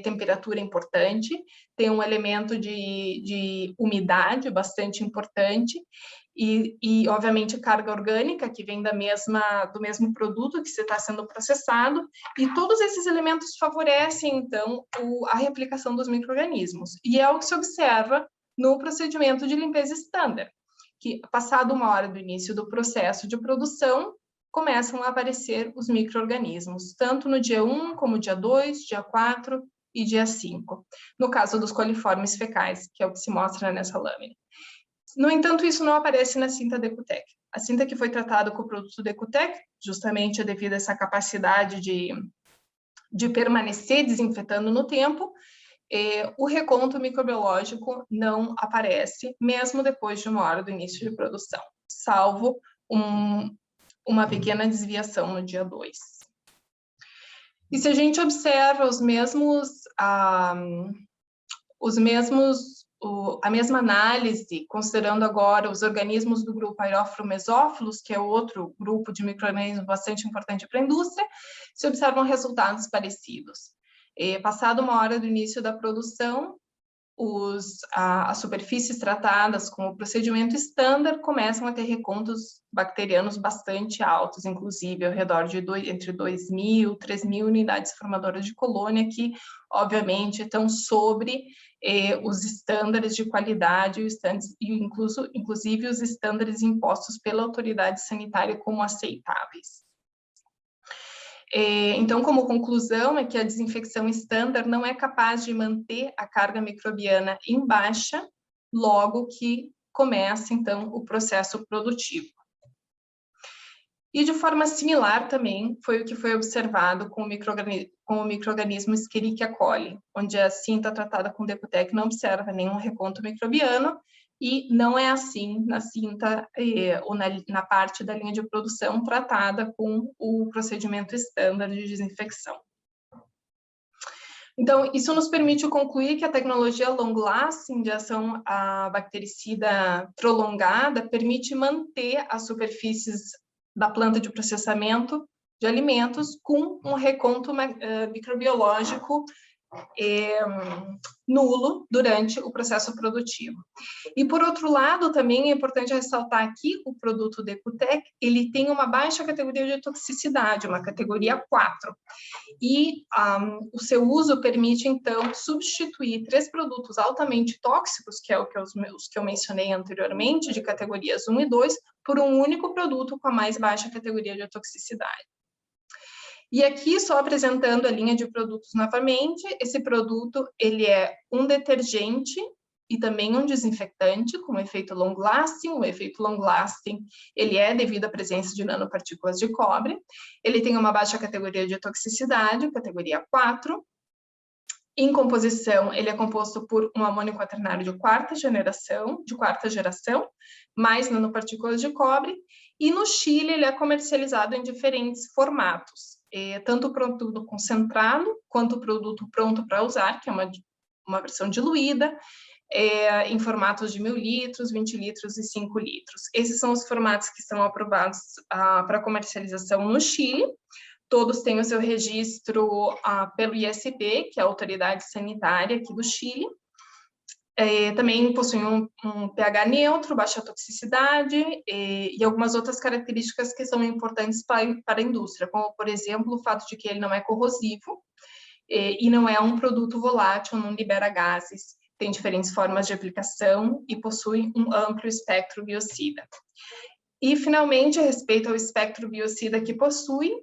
S6: temperatura importante, tem um elemento de umidade bastante importante, e obviamente carga orgânica que vem do mesmo produto que está sendo processado, e todos esses elementos favorecem então a replicação dos micro-organismos, e é o que se observa no procedimento de limpeza estándar, que passado 1 hora do início do processo de produção, começam a aparecer os micro-organismos, tanto no dia 1, como dia 2, dia 4 e dia 5, no caso dos coliformes fecais, que é o que se mostra nessa lâmina. No entanto, isso não aparece na cinta Decutec. A cinta que foi tratada com o produto Decutec, justamente devido a essa capacidade de permanecer desinfetando no tempo, o reconto microbiológico não aparece, mesmo depois de 1 hora do início de produção, salvo uma pequena desviação no dia 2. E se a gente observa a mesma análise, considerando agora os organismos do grupo Aerófilo-Mesófilos, que é outro grupo de micro-organismos bastante importante para a indústria, se observam resultados parecidos. Passado 1 hora do início da produção, as superfícies tratadas com o procedimento estándar começam a ter recontos bacterianos bastante altos, inclusive ao redor de entre 2.000 e 3.000 unidades formadoras de colônia, que obviamente estão sobre os estándares de qualidade e inclusive os estándares impostos pela autoridade sanitária como aceitáveis. Então, como conclusão, é que a desinfecção estándar não é capaz de manter a carga microbiana em baixa, logo que começa, então, o processo produtivo. E de forma similar também foi o que foi observado com o micro-organismo Escherichia coli, onde a cinta tratada com Decutec não observa nenhum reconto microbiano, e não é assim na cinta ou na parte da linha de produção tratada com o procedimento estándar de desinfecção. Então, isso nos permite concluir que a tecnologia long-lasting de ação bactericida prolongada permite manter as superfícies da planta de processamento de alimentos com um reconto microbiológico nulo durante o processo produtivo. E, por outro lado, também é importante ressaltar aqui o produto Decutec, ele tem uma baixa categoria de toxicidade, uma categoria 4, e o seu uso permite, então, substituir 3 produtos altamente tóxicos, que é os que eu mencionei anteriormente, de categorias 1 e 2, por um único produto com a mais baixa categoria de toxicidade. E aqui, só apresentando a linha de produtos novamente, esse produto, ele é um detergente e também um desinfetante com efeito long-lasting. O efeito long-lasting, ele é devido à presença de nanopartículas de cobre. Ele tem uma baixa categoria de toxicidade, categoria 4. Em composição, ele é composto por um amônio quaternário de quarta geração, mais nanopartículas de cobre, e no Chile ele é comercializado em diferentes formatos, tanto o produto concentrado, quanto o produto pronto para usar, que é uma versão diluída, em formatos de 1.000 litros, 20 litros e 5 litros. Esses são os formatos que são aprovados para comercialização no Chile. Todos têm o seu registro pelo ISP, que é a autoridade sanitária aqui do Chile. Também possuem um pH neutro, baixa toxicidade e algumas outras características que são importantes para a indústria, como, por exemplo, o fato de que ele não é corrosivo e não é um produto volátil, não libera gases, tem diferentes formas de aplicação e possui um amplo espectro biocida. E, finalmente, a respeito ao espectro biocida que possui,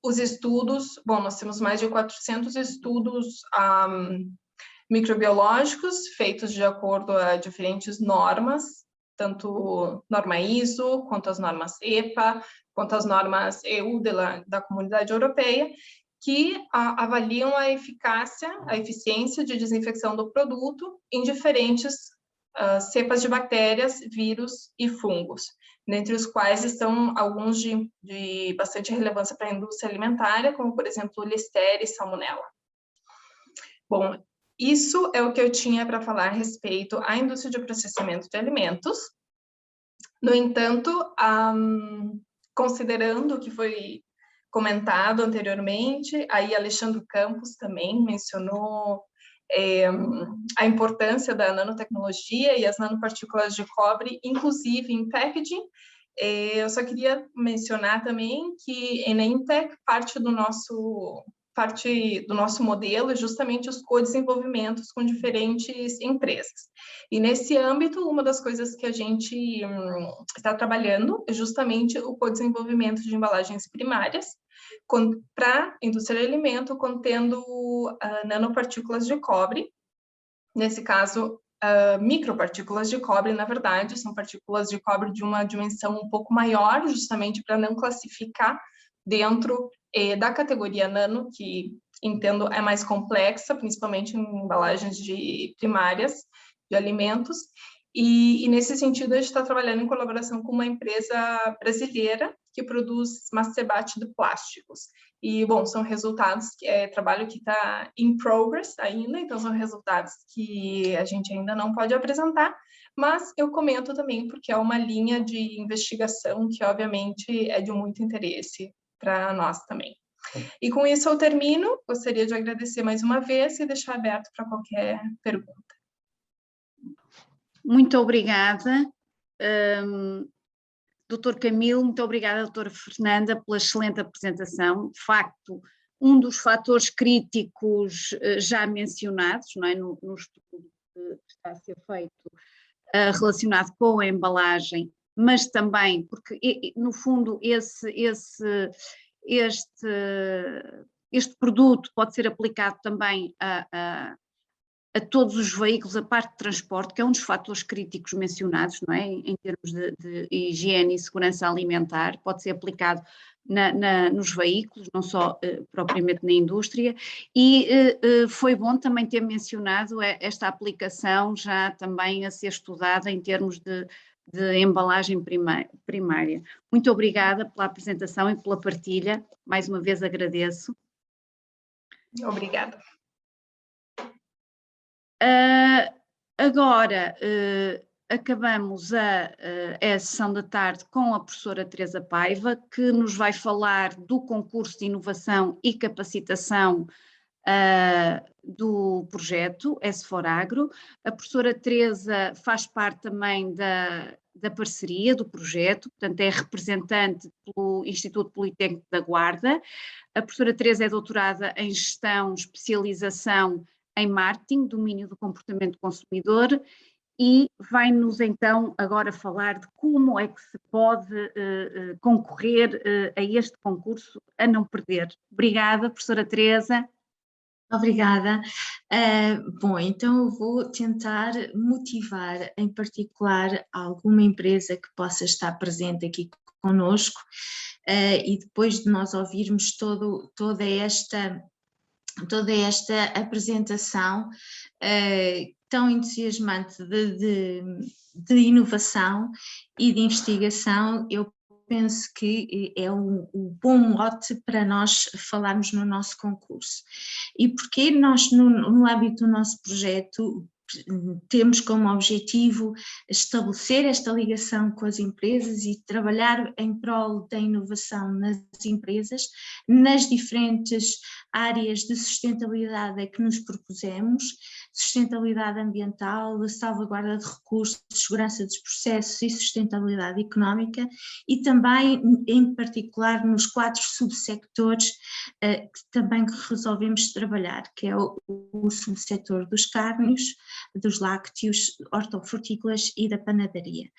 S6: os estudos, nós temos mais de 400 estudos microbiológicos feitos de acordo a diferentes normas, tanto norma ISO, quanto as normas EPA, quanto as normas EU da Comunidade Europeia, que avaliam a eficiência de desinfecção do produto em diferentes cepas de bactérias, vírus e fungos, dentre os quais estão alguns de bastante relevância para a indústria alimentar, como, por exemplo, Listeria e Salmonella. Bom, isso é o que eu tinha para falar a respeito à indústria de processamento de alimentos. No entanto, considerando o que foi comentado anteriormente, aí Alexandre Campos também mencionou a importância da nanotecnologia e as nanopartículas de cobre, inclusive em packaging. Eu só queria mencionar também que na Intec parte do nosso modelo é justamente os co-desenvolvimentos com diferentes empresas. E nesse âmbito, uma das coisas que a gente está trabalhando é justamente o co-desenvolvimento de embalagens primárias para a indústria de alimento, contendo nanopartículas de cobre. Nesse caso, micropartículas de cobre, na verdade, são partículas de cobre de uma dimensão um pouco maior, justamente para não classificar dentro da categoria nano, que entendo é mais complexa, principalmente em embalagens primárias de alimentos. E nesse sentido, a gente está trabalhando em colaboração com uma empresa brasileira que produz macebate de plásticos. E, bom, são resultados, trabalho que está in progress ainda, então são resultados que a gente ainda não pode apresentar, mas eu comento também porque é uma linha de investigação que, obviamente, é de muito interesse para nós também. E com isso eu termino, gostaria de agradecer mais uma vez e deixar aberto para qualquer pergunta.
S1: Muito obrigada, Dr. Camilo, muito obrigada, doutora Fernanda, pela excelente apresentação. De facto, um dos fatores críticos já mencionados, não é, no estudo que está a ser feito relacionado com a embalagem, mas também, porque no fundo este produto pode ser aplicado também a todos os veículos, a parte de transporte, que é um dos fatores críticos mencionados, não é? Em termos de higiene e segurança alimentar, pode ser aplicado nos veículos, não só propriamente na indústria, e foi bom também ter mencionado esta aplicação já também a ser estudada em termos de embalagem primária. Muito obrigada pela apresentação e pela partilha, mais uma vez agradeço.
S6: Obrigada.
S1: Agora, acabamos a sessão da tarde com a professora Teresa Paiva, que nos vai falar do concurso de inovação e capacitação do projeto S4Agro. A professora Teresa faz parte também da parceria do projeto, portanto é representante pelo Instituto Politécnico da Guarda. A professora Teresa é doutorada em gestão, especialização em marketing, domínio do comportamento do consumidor, e vai-nos então agora falar de como é que se pode concorrer a este concurso a não perder. Obrigada, professora Teresa.
S7: Obrigada. Bom, então eu vou tentar motivar em particular alguma empresa que possa estar presente aqui conosco e depois de nós ouvirmos toda esta apresentação tão entusiasmante de inovação e de investigação, eu penso que é um bom mote para nós falarmos no nosso concurso. E porque nós, no âmbito do nosso projeto, temos como objetivo estabelecer esta ligação com as empresas e trabalhar em prol da inovação nas empresas, nas diferentes áreas de sustentabilidade que nos propusemos, sustentabilidade ambiental, salvaguarda de recursos, segurança dos processos e sustentabilidade económica, e também, em particular, nos 4 subsectores que também resolvemos trabalhar, que é o subsetor dos carnes, dos lácteos, hortofrutícolas e da panaderia.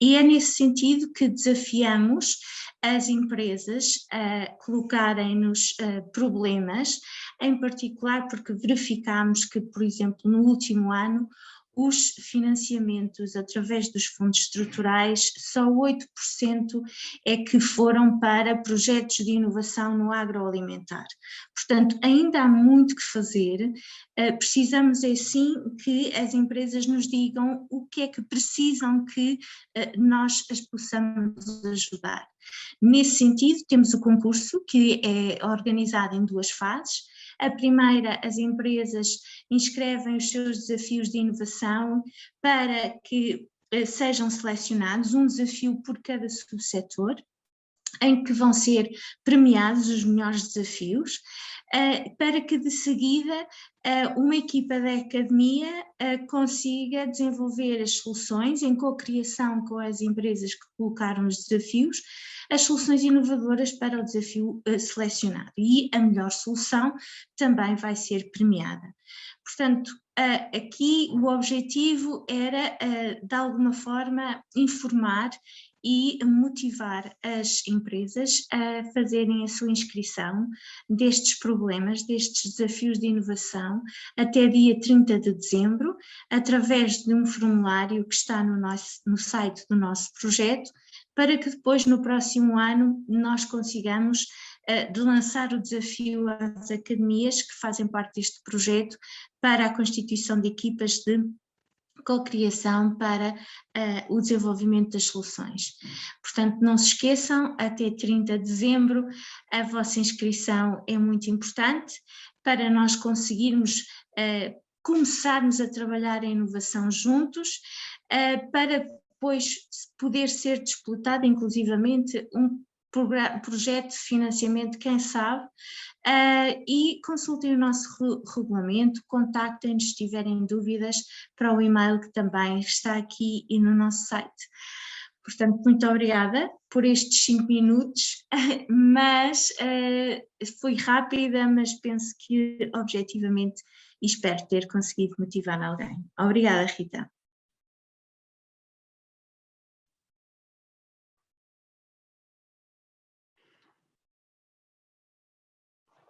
S7: E é nesse sentido que desafiamos as empresas a colocarem-nos problemas, em particular porque verificamos que, por exemplo, no último ano os financiamentos através dos fundos estruturais, só 8% é que foram para projetos de inovação no agroalimentar. Portanto, ainda há muito que fazer, precisamos é sim que as empresas nos digam o que é que precisam que nós as possamos ajudar. Nesse sentido, temos o concurso, que é organizado em 2 fases. A primeira, as empresas inscrevem os seus desafios de inovação para que sejam selecionados, um desafio por cada subsetor, em que vão ser premiados os melhores desafios, para que de seguida uma equipa da academia consiga desenvolver as soluções em co-criação com as empresas que colocaram os desafios, as soluções inovadoras para o desafio selecionado, e a melhor solução também vai ser premiada. Portanto, aqui o objetivo era, de alguma forma, informar e motivar as empresas a fazerem a sua inscrição destes problemas, destes desafios de inovação, até dia 30 de dezembro, através de um formulário que está no site do nosso projeto, para que depois, no próximo ano, nós consigamos de lançar o desafio às academias que fazem parte deste projeto para a constituição de equipas de co-criação para o desenvolvimento das soluções. Portanto, não se esqueçam, até 30 de dezembro a vossa inscrição é muito importante para nós conseguirmos começarmos a trabalhar a inovação juntos, para depois poder ser disputado inclusivamente um projeto de financiamento, quem sabe, e consultem o nosso regulamento, contactem-nos se tiverem dúvidas para o e-mail que também está aqui e no nosso site. Portanto, muito obrigada por estes 5 minutos, mas foi rápida, mas penso que objetivamente espero ter conseguido motivar alguém. Obrigada, Rita.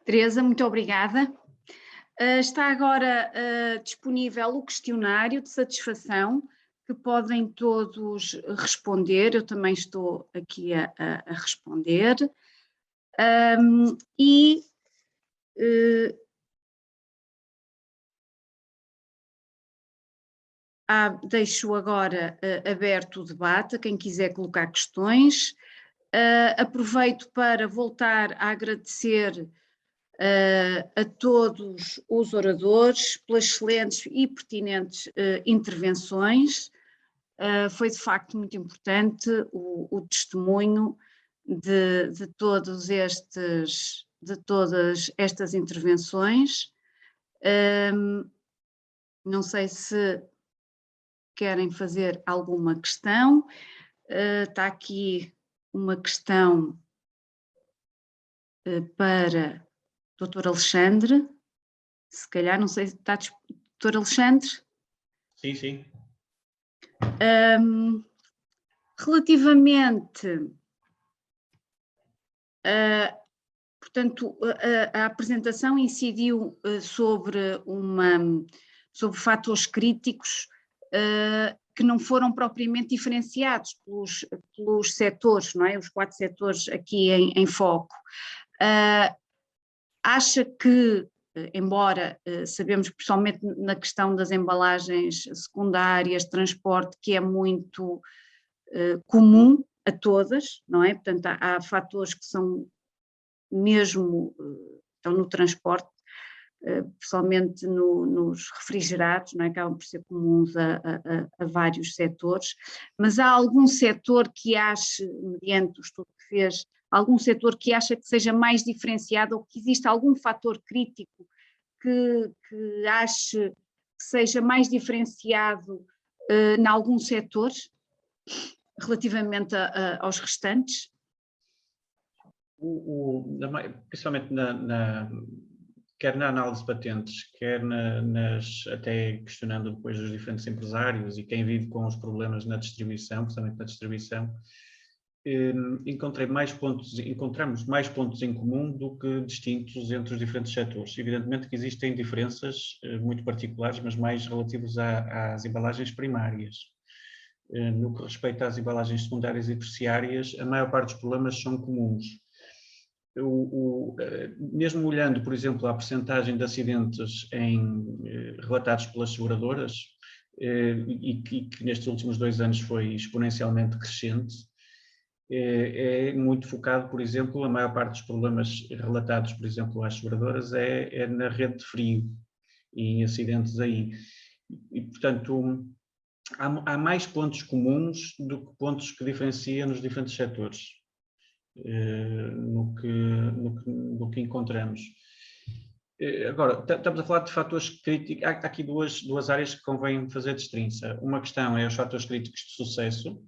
S1: Teresa, muito obrigada. Está agora disponível o questionário de satisfação, que podem todos responder. Eu também estou aqui a responder. Deixo agora aberto o debate a quem quiser colocar questões. Aproveito para voltar a agradecer a todos os oradores pelas excelentes e pertinentes intervenções. Foi de facto muito importante o testemunho de todas estas intervenções. Não sei se querem fazer alguma questão. Está aqui uma questão para Dr. Alexandre, se calhar, não sei se está Dr. Alexandre?
S3: Sim, sim.
S1: Relativamente, portanto, a apresentação incidiu sobre fatores críticos que não foram propriamente diferenciados pelos setores, não é? Os 4 setores aqui em foco. Acha que, embora sabemos principalmente na questão das embalagens secundárias, transporte, que é muito comum a todas, não é? Portanto, há fatores que são mesmo, estão no transporte, principalmente nos refrigerados, não é? Acabam por ser comuns a vários setores, mas há algum setor que ache, mediante o estudo que fez, algum setor que acha que seja mais diferenciado ou que exista algum fator crítico que ache que seja mais diferenciado em algum setor relativamente aos restantes?
S3: Principalmente quer na análise de patentes, quer até questionando depois os diferentes empresários e quem vive com os problemas na distribuição, principalmente na distribuição, encontramos mais pontos em comum do que distintos entre os diferentes setores. Evidentemente que existem diferenças muito particulares, mas mais relativas às embalagens primárias. No que respeita às embalagens secundárias e terciárias, a maior parte dos problemas são comuns. Mesmo olhando, por exemplo, a percentagem de acidentes relatados pelas seguradoras, e que nestes últimos 2 anos foi exponencialmente crescente, é muito focado, por exemplo, a maior parte dos problemas relatados, por exemplo, às seguradoras é na rede de frio e em acidentes aí. E, portanto, há mais pontos comuns do que pontos que diferenciam nos diferentes setores, no que encontramos. Agora, estamos a falar de fatores críticos. Há aqui duas áreas que convém fazer distinção. Uma questão é os fatores críticos de sucesso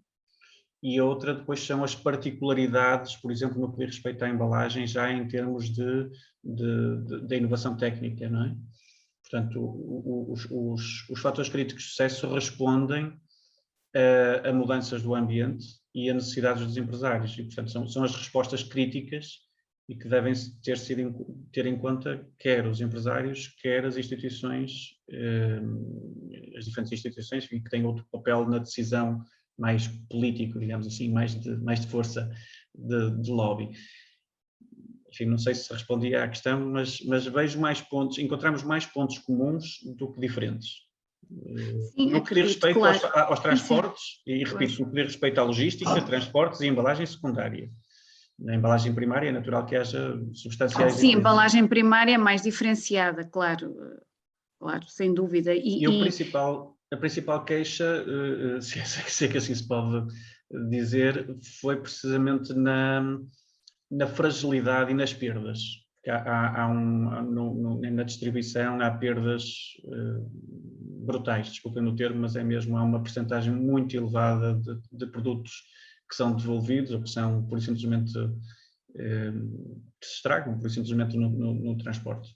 S3: e a outra depois são as particularidades, por exemplo, no que diz respeito à embalagem, já em termos de inovação técnica, não é? Portanto, os fatores críticos de sucesso respondem a mudanças do ambiente e a necessidades dos empresários e, portanto, são as respostas críticas e que devem ter em conta quer os empresários, quer as instituições, as diferentes instituições que têm outro papel na decisão mais político, digamos assim, mais de força de lobby. Enfim, não sei se respondi à questão, mas vejo mais pontos, encontramos mais pontos comuns do que diferentes.
S1: Sim,
S3: no que diz respeito,
S1: claro,
S3: aos transportes,
S1: sim,
S3: e repito, no que diz respeito à logística, transportes e embalagem secundária. Na embalagem primária é natural que haja substanciais
S1: Sim,
S3: diferenças.
S1: embalagem primária é mais diferenciada, claro, sem dúvida.
S3: A principal queixa, se é que assim se pode dizer, foi precisamente na fragilidade e nas perdas. Na distribuição há perdas brutais, desculpem no termo, mas é mesmo, há uma percentagem muito elevada de produtos que são devolvidos ou que são, por simplesmente, que se estragam, por simplesmente no transporte.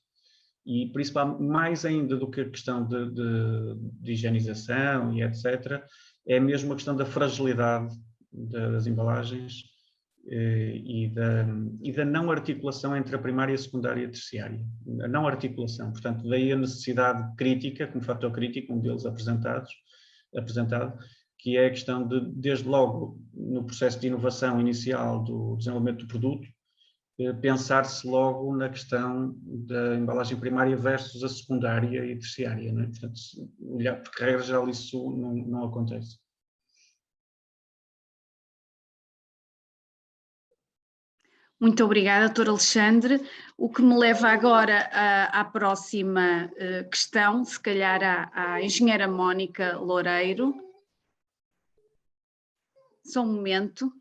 S3: E principalmente, mais ainda do que a questão de higienização e etc., é mesmo a questão da fragilidade das embalagens e da não articulação entre a primária, a secundária e a terciária. A não articulação, portanto, daí a necessidade crítica, como fator crítico, um deles apresentado, que é a questão de, desde logo, no processo de inovação inicial do desenvolvimento do produto, pensar-se logo na questão da embalagem primária versus a secundária e terciária, não é? Portanto, porque, regra geral, isso não acontece.
S1: Muito obrigada, Dr. Alexandre. O que me leva agora à próxima questão, se calhar à engenheira Mónica Loureiro. Só um momento.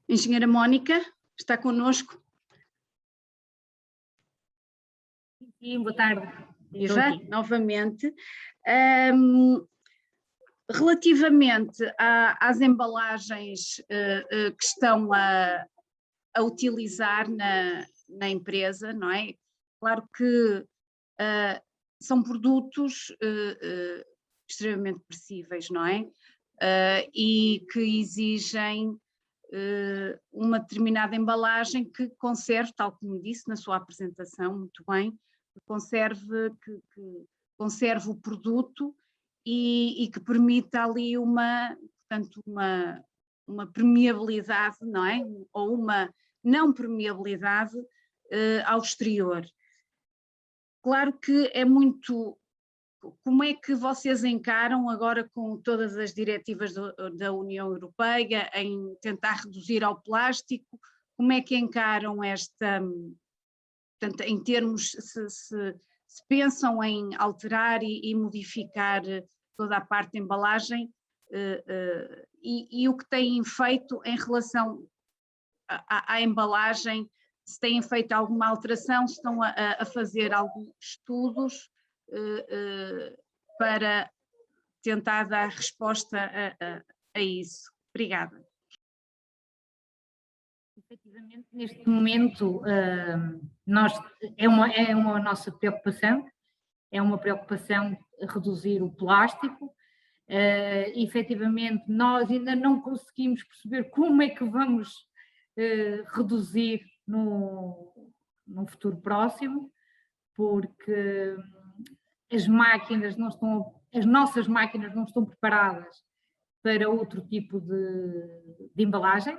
S1: Engenheira Mónica, está connosco?
S4: Sim, boa tarde.
S1: Viva, novamente. Relativamente às embalagens que estão a utilizar na empresa, não é? Claro que são produtos extremamente perecíveis, não é? E que exigem uma determinada embalagem que conserve, tal como disse na sua apresentação, muito bem, que conserve o produto e que permita ali portanto, uma permeabilidade, não é? Ou uma não permeabilidade ao exterior. Claro que é muito... Como é que vocês encaram agora com todas as diretivas da União Europeia em tentar reduzir ao plástico? Como é que encaram portanto, em termos, se pensam em alterar e modificar toda a parte de embalagem e o que têm feito em relação à embalagem, se têm feito alguma alteração, se estão a fazer alguns estudos para tentar dar resposta a isso. Obrigada.
S4: Efetivamente, neste momento, é uma nossa preocupação, é uma preocupação reduzir o plástico. Efetivamente, nós ainda não conseguimos perceber como é que vamos reduzir no futuro próximo, porque as nossas máquinas não estão preparadas para outro tipo de embalagem.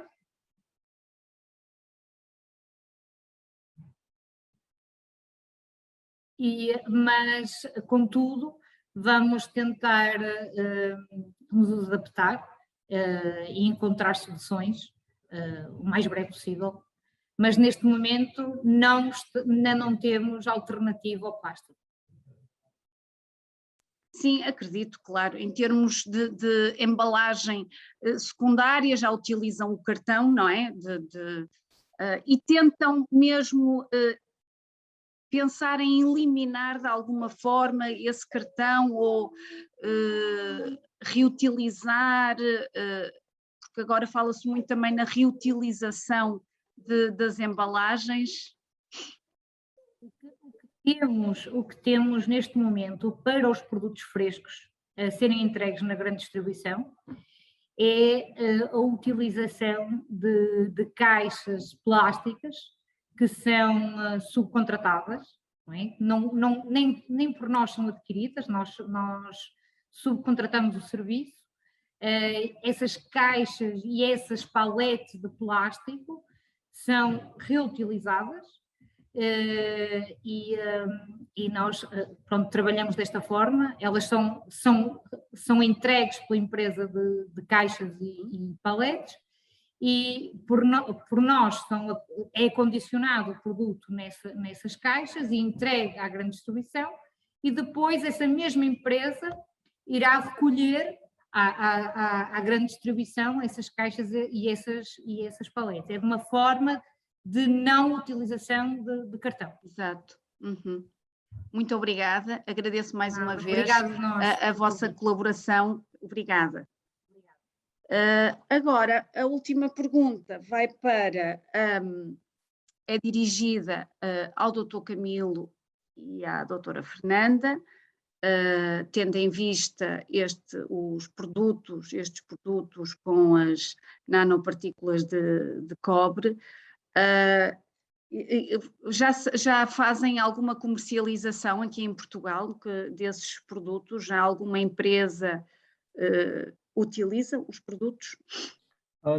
S4: Mas, contudo, vamos tentar nos adaptar e encontrar soluções o mais breve possível, mas neste momento ainda não temos alternativa ao plástico.
S1: Sim, acredito, claro. Em termos de embalagem secundária, já utilizam o cartão, não é? E tentam mesmo pensar em eliminar de alguma forma esse cartão ou reutilizar, porque agora fala-se muito também na reutilização das embalagens.
S4: O que temos neste momento para os produtos frescos a serem entregues na grande distribuição é a utilização de caixas plásticas que são subcontratadas, não é? Nem por nós são adquiridas, nós subcontratamos o serviço. Essas caixas e essas paletes de plástico são reutilizadas e nós trabalhamos desta forma. Elas são entregues pela empresa de caixas e paletes, e por nós é condicionado o produto nessas caixas e entregue à grande distribuição, e depois essa mesma empresa irá recolher à grande distribuição essas caixas e essas paletes. É de uma forma de não utilização de cartão.
S1: Exato. Uhum. Muito obrigada, agradeço mais uma vez a vossa colaboração. Obrigada. Agora, a última pergunta vai é dirigida ao Dr. Camilo e à doutora Fernanda, tendo em vista estes produtos com as nanopartículas de cobre. Já fazem alguma comercialização aqui em Portugal desses produtos? Já alguma empresa utiliza os produtos?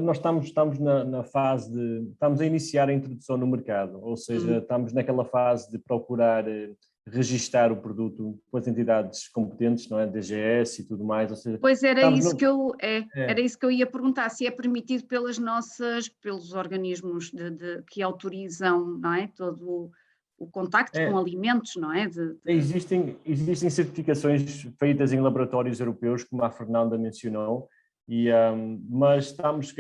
S5: Nós estamos na fase estamos a iniciar a introdução no mercado, ou seja, estamos naquela fase de procurar registar o produto com as entidades competentes, não é? DGS e tudo mais. Ou seja,
S1: pois era isso que eu ia perguntar, se é permitido pelos organismos que autorizam, não é? Todo o contacto com alimentos, não é?
S5: Existem certificações feitas em laboratórios europeus, como a Fernanda mencionou, mas estamos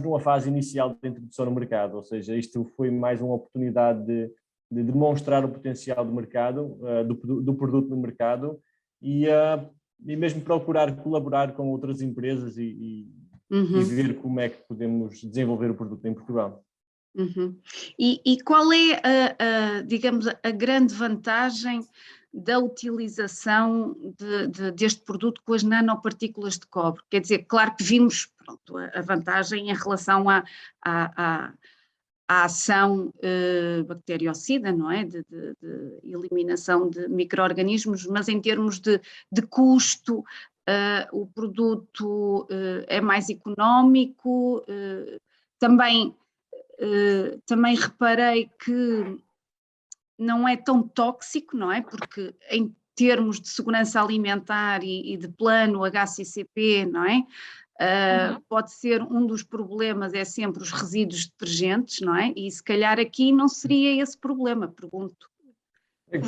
S5: numa fase inicial de introdução no mercado, ou seja, isto foi mais uma oportunidade de demonstrar o potencial do mercado, do produto no mercado, e mesmo procurar colaborar com outras empresas e ver como é que podemos desenvolver o produto em Portugal.
S1: E qual é, digamos, a grande vantagem da utilização deste produto com as nanopartículas de cobre? Quer dizer, claro que vimos a vantagem em relação à ação bacteriocida, não é? De eliminação de micro-organismos, mas em termos de custo, o produto é mais económico. Também reparei que não é tão tóxico, não é? Porque em termos de segurança alimentar e de plano HACCP, não é? Pode ser um dos problemas, é sempre os resíduos detergentes, não é? E se calhar aqui não seria esse problema, pergunto.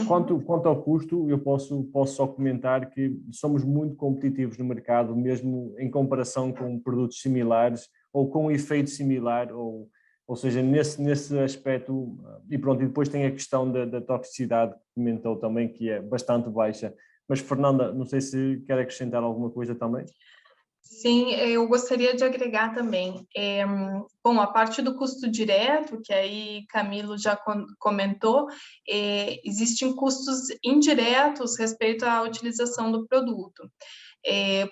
S5: Quanto ao custo, eu posso só comentar que somos muito competitivos no mercado, mesmo em comparação com produtos similares ou com um efeito similar, ou seja, nesse aspecto, e pronto, e depois tem a questão da toxicidade que comentou também, que é bastante baixa. Mas Fernanda, não sei se quer acrescentar alguma coisa também.
S6: Sim, eu gostaria de agregar também. Bom, a parte do custo direto, que aí Camilo já comentou, existem custos indiretos respeito à utilização do produto.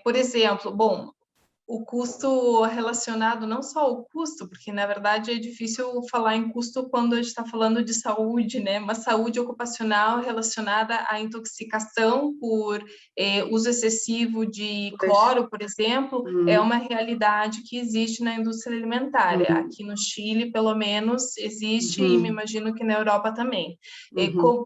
S6: Por exemplo, bom, o custo relacionado, não só o custo, porque na verdade é difícil falar em custo quando a gente está falando de saúde, né? Mas saúde ocupacional relacionada à intoxicação por uso excessivo de cloro, por exemplo, é uma realidade que existe na indústria alimentar. Aqui no Chile, pelo menos, existe e me imagino que na Europa também.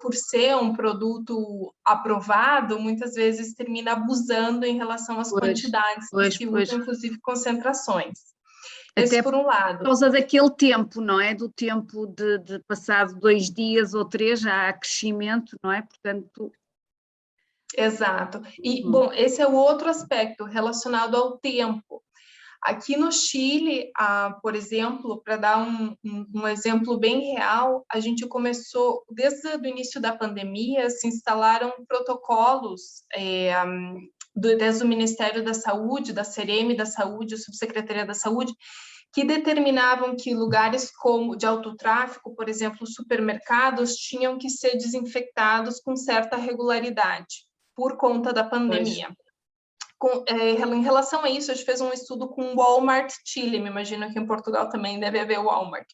S6: Por ser um produto aprovado, muitas vezes termina abusando em relação às quantidades que se usam, inclusive concentrações. Esse por um lado.
S1: Por causa daquele tempo, não é? Do tempo de passado 2 dias ou 3, já há crescimento, não é? Portanto...
S6: Exato. E, bom, esse é o outro aspecto relacionado ao tempo. Aqui no Chile, por exemplo, para dar um exemplo bem real, a gente começou, desde o início da pandemia, se instalaram protocolos desde o Ministério da Saúde, da CEREM da Saúde, a Subsecretaria da Saúde, que determinavam que lugares como de alto tráfego, por exemplo, supermercados, tinham que ser desinfectados com certa regularidade, por conta da pandemia. Em relação a isso, a gente fez um estudo com o Walmart Chile, me imagino que em Portugal também deve haver Walmart.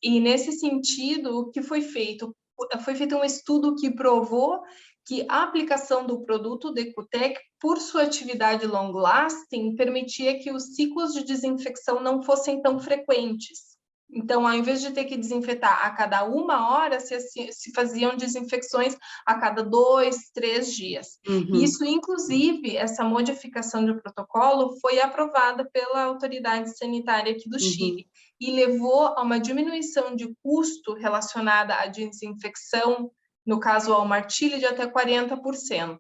S6: E nesse sentido, o que foi feito? Foi feito um estudo que provou que a aplicação do produto Decutec, por sua atividade long-lasting, permitia que os ciclos de desinfecção não fossem tão frequentes. Então, ao invés de ter que desinfetar a cada 1 hora, se faziam desinfecções a cada 2, 3 dias. Isso, inclusive, essa modificação de protocolo foi aprovada pela autoridade sanitária aqui do Chile e levou a uma diminuição de custo relacionada à desinfecção, no caso ao Walmart Chile, de até 40%.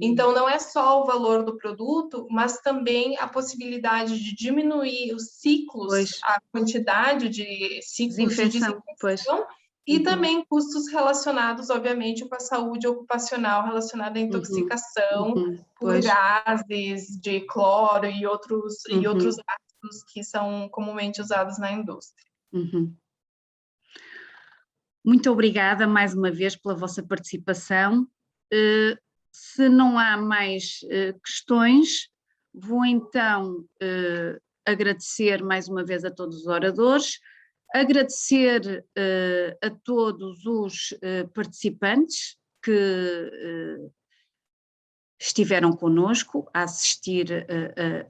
S6: Então, não é só o valor do produto, mas também a possibilidade de diminuir os ciclos, a quantidade de ciclos de desinfecção e também custos relacionados, obviamente, com a saúde ocupacional relacionada à intoxicação por gases de cloro e outros ácidos que são comumente usados na indústria.
S1: Muito obrigada mais uma vez pela vossa participação. Se não há mais questões, vou então agradecer mais uma vez a todos os oradores, agradecer a todos os participantes que estiveram conosco a assistir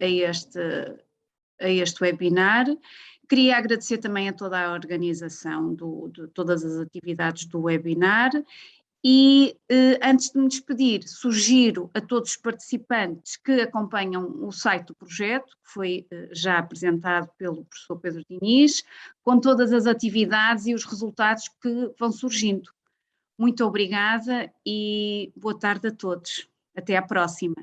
S1: a este webinar. Queria agradecer também a toda a organização de todas as atividades do webinar e, antes de me despedir, sugiro a todos os participantes que acompanham o site do projeto, que foi já apresentado pelo professor Pedro Diniz, com todas as atividades e os resultados que vão surgindo. Muito obrigada e boa tarde a todos. Até à próxima.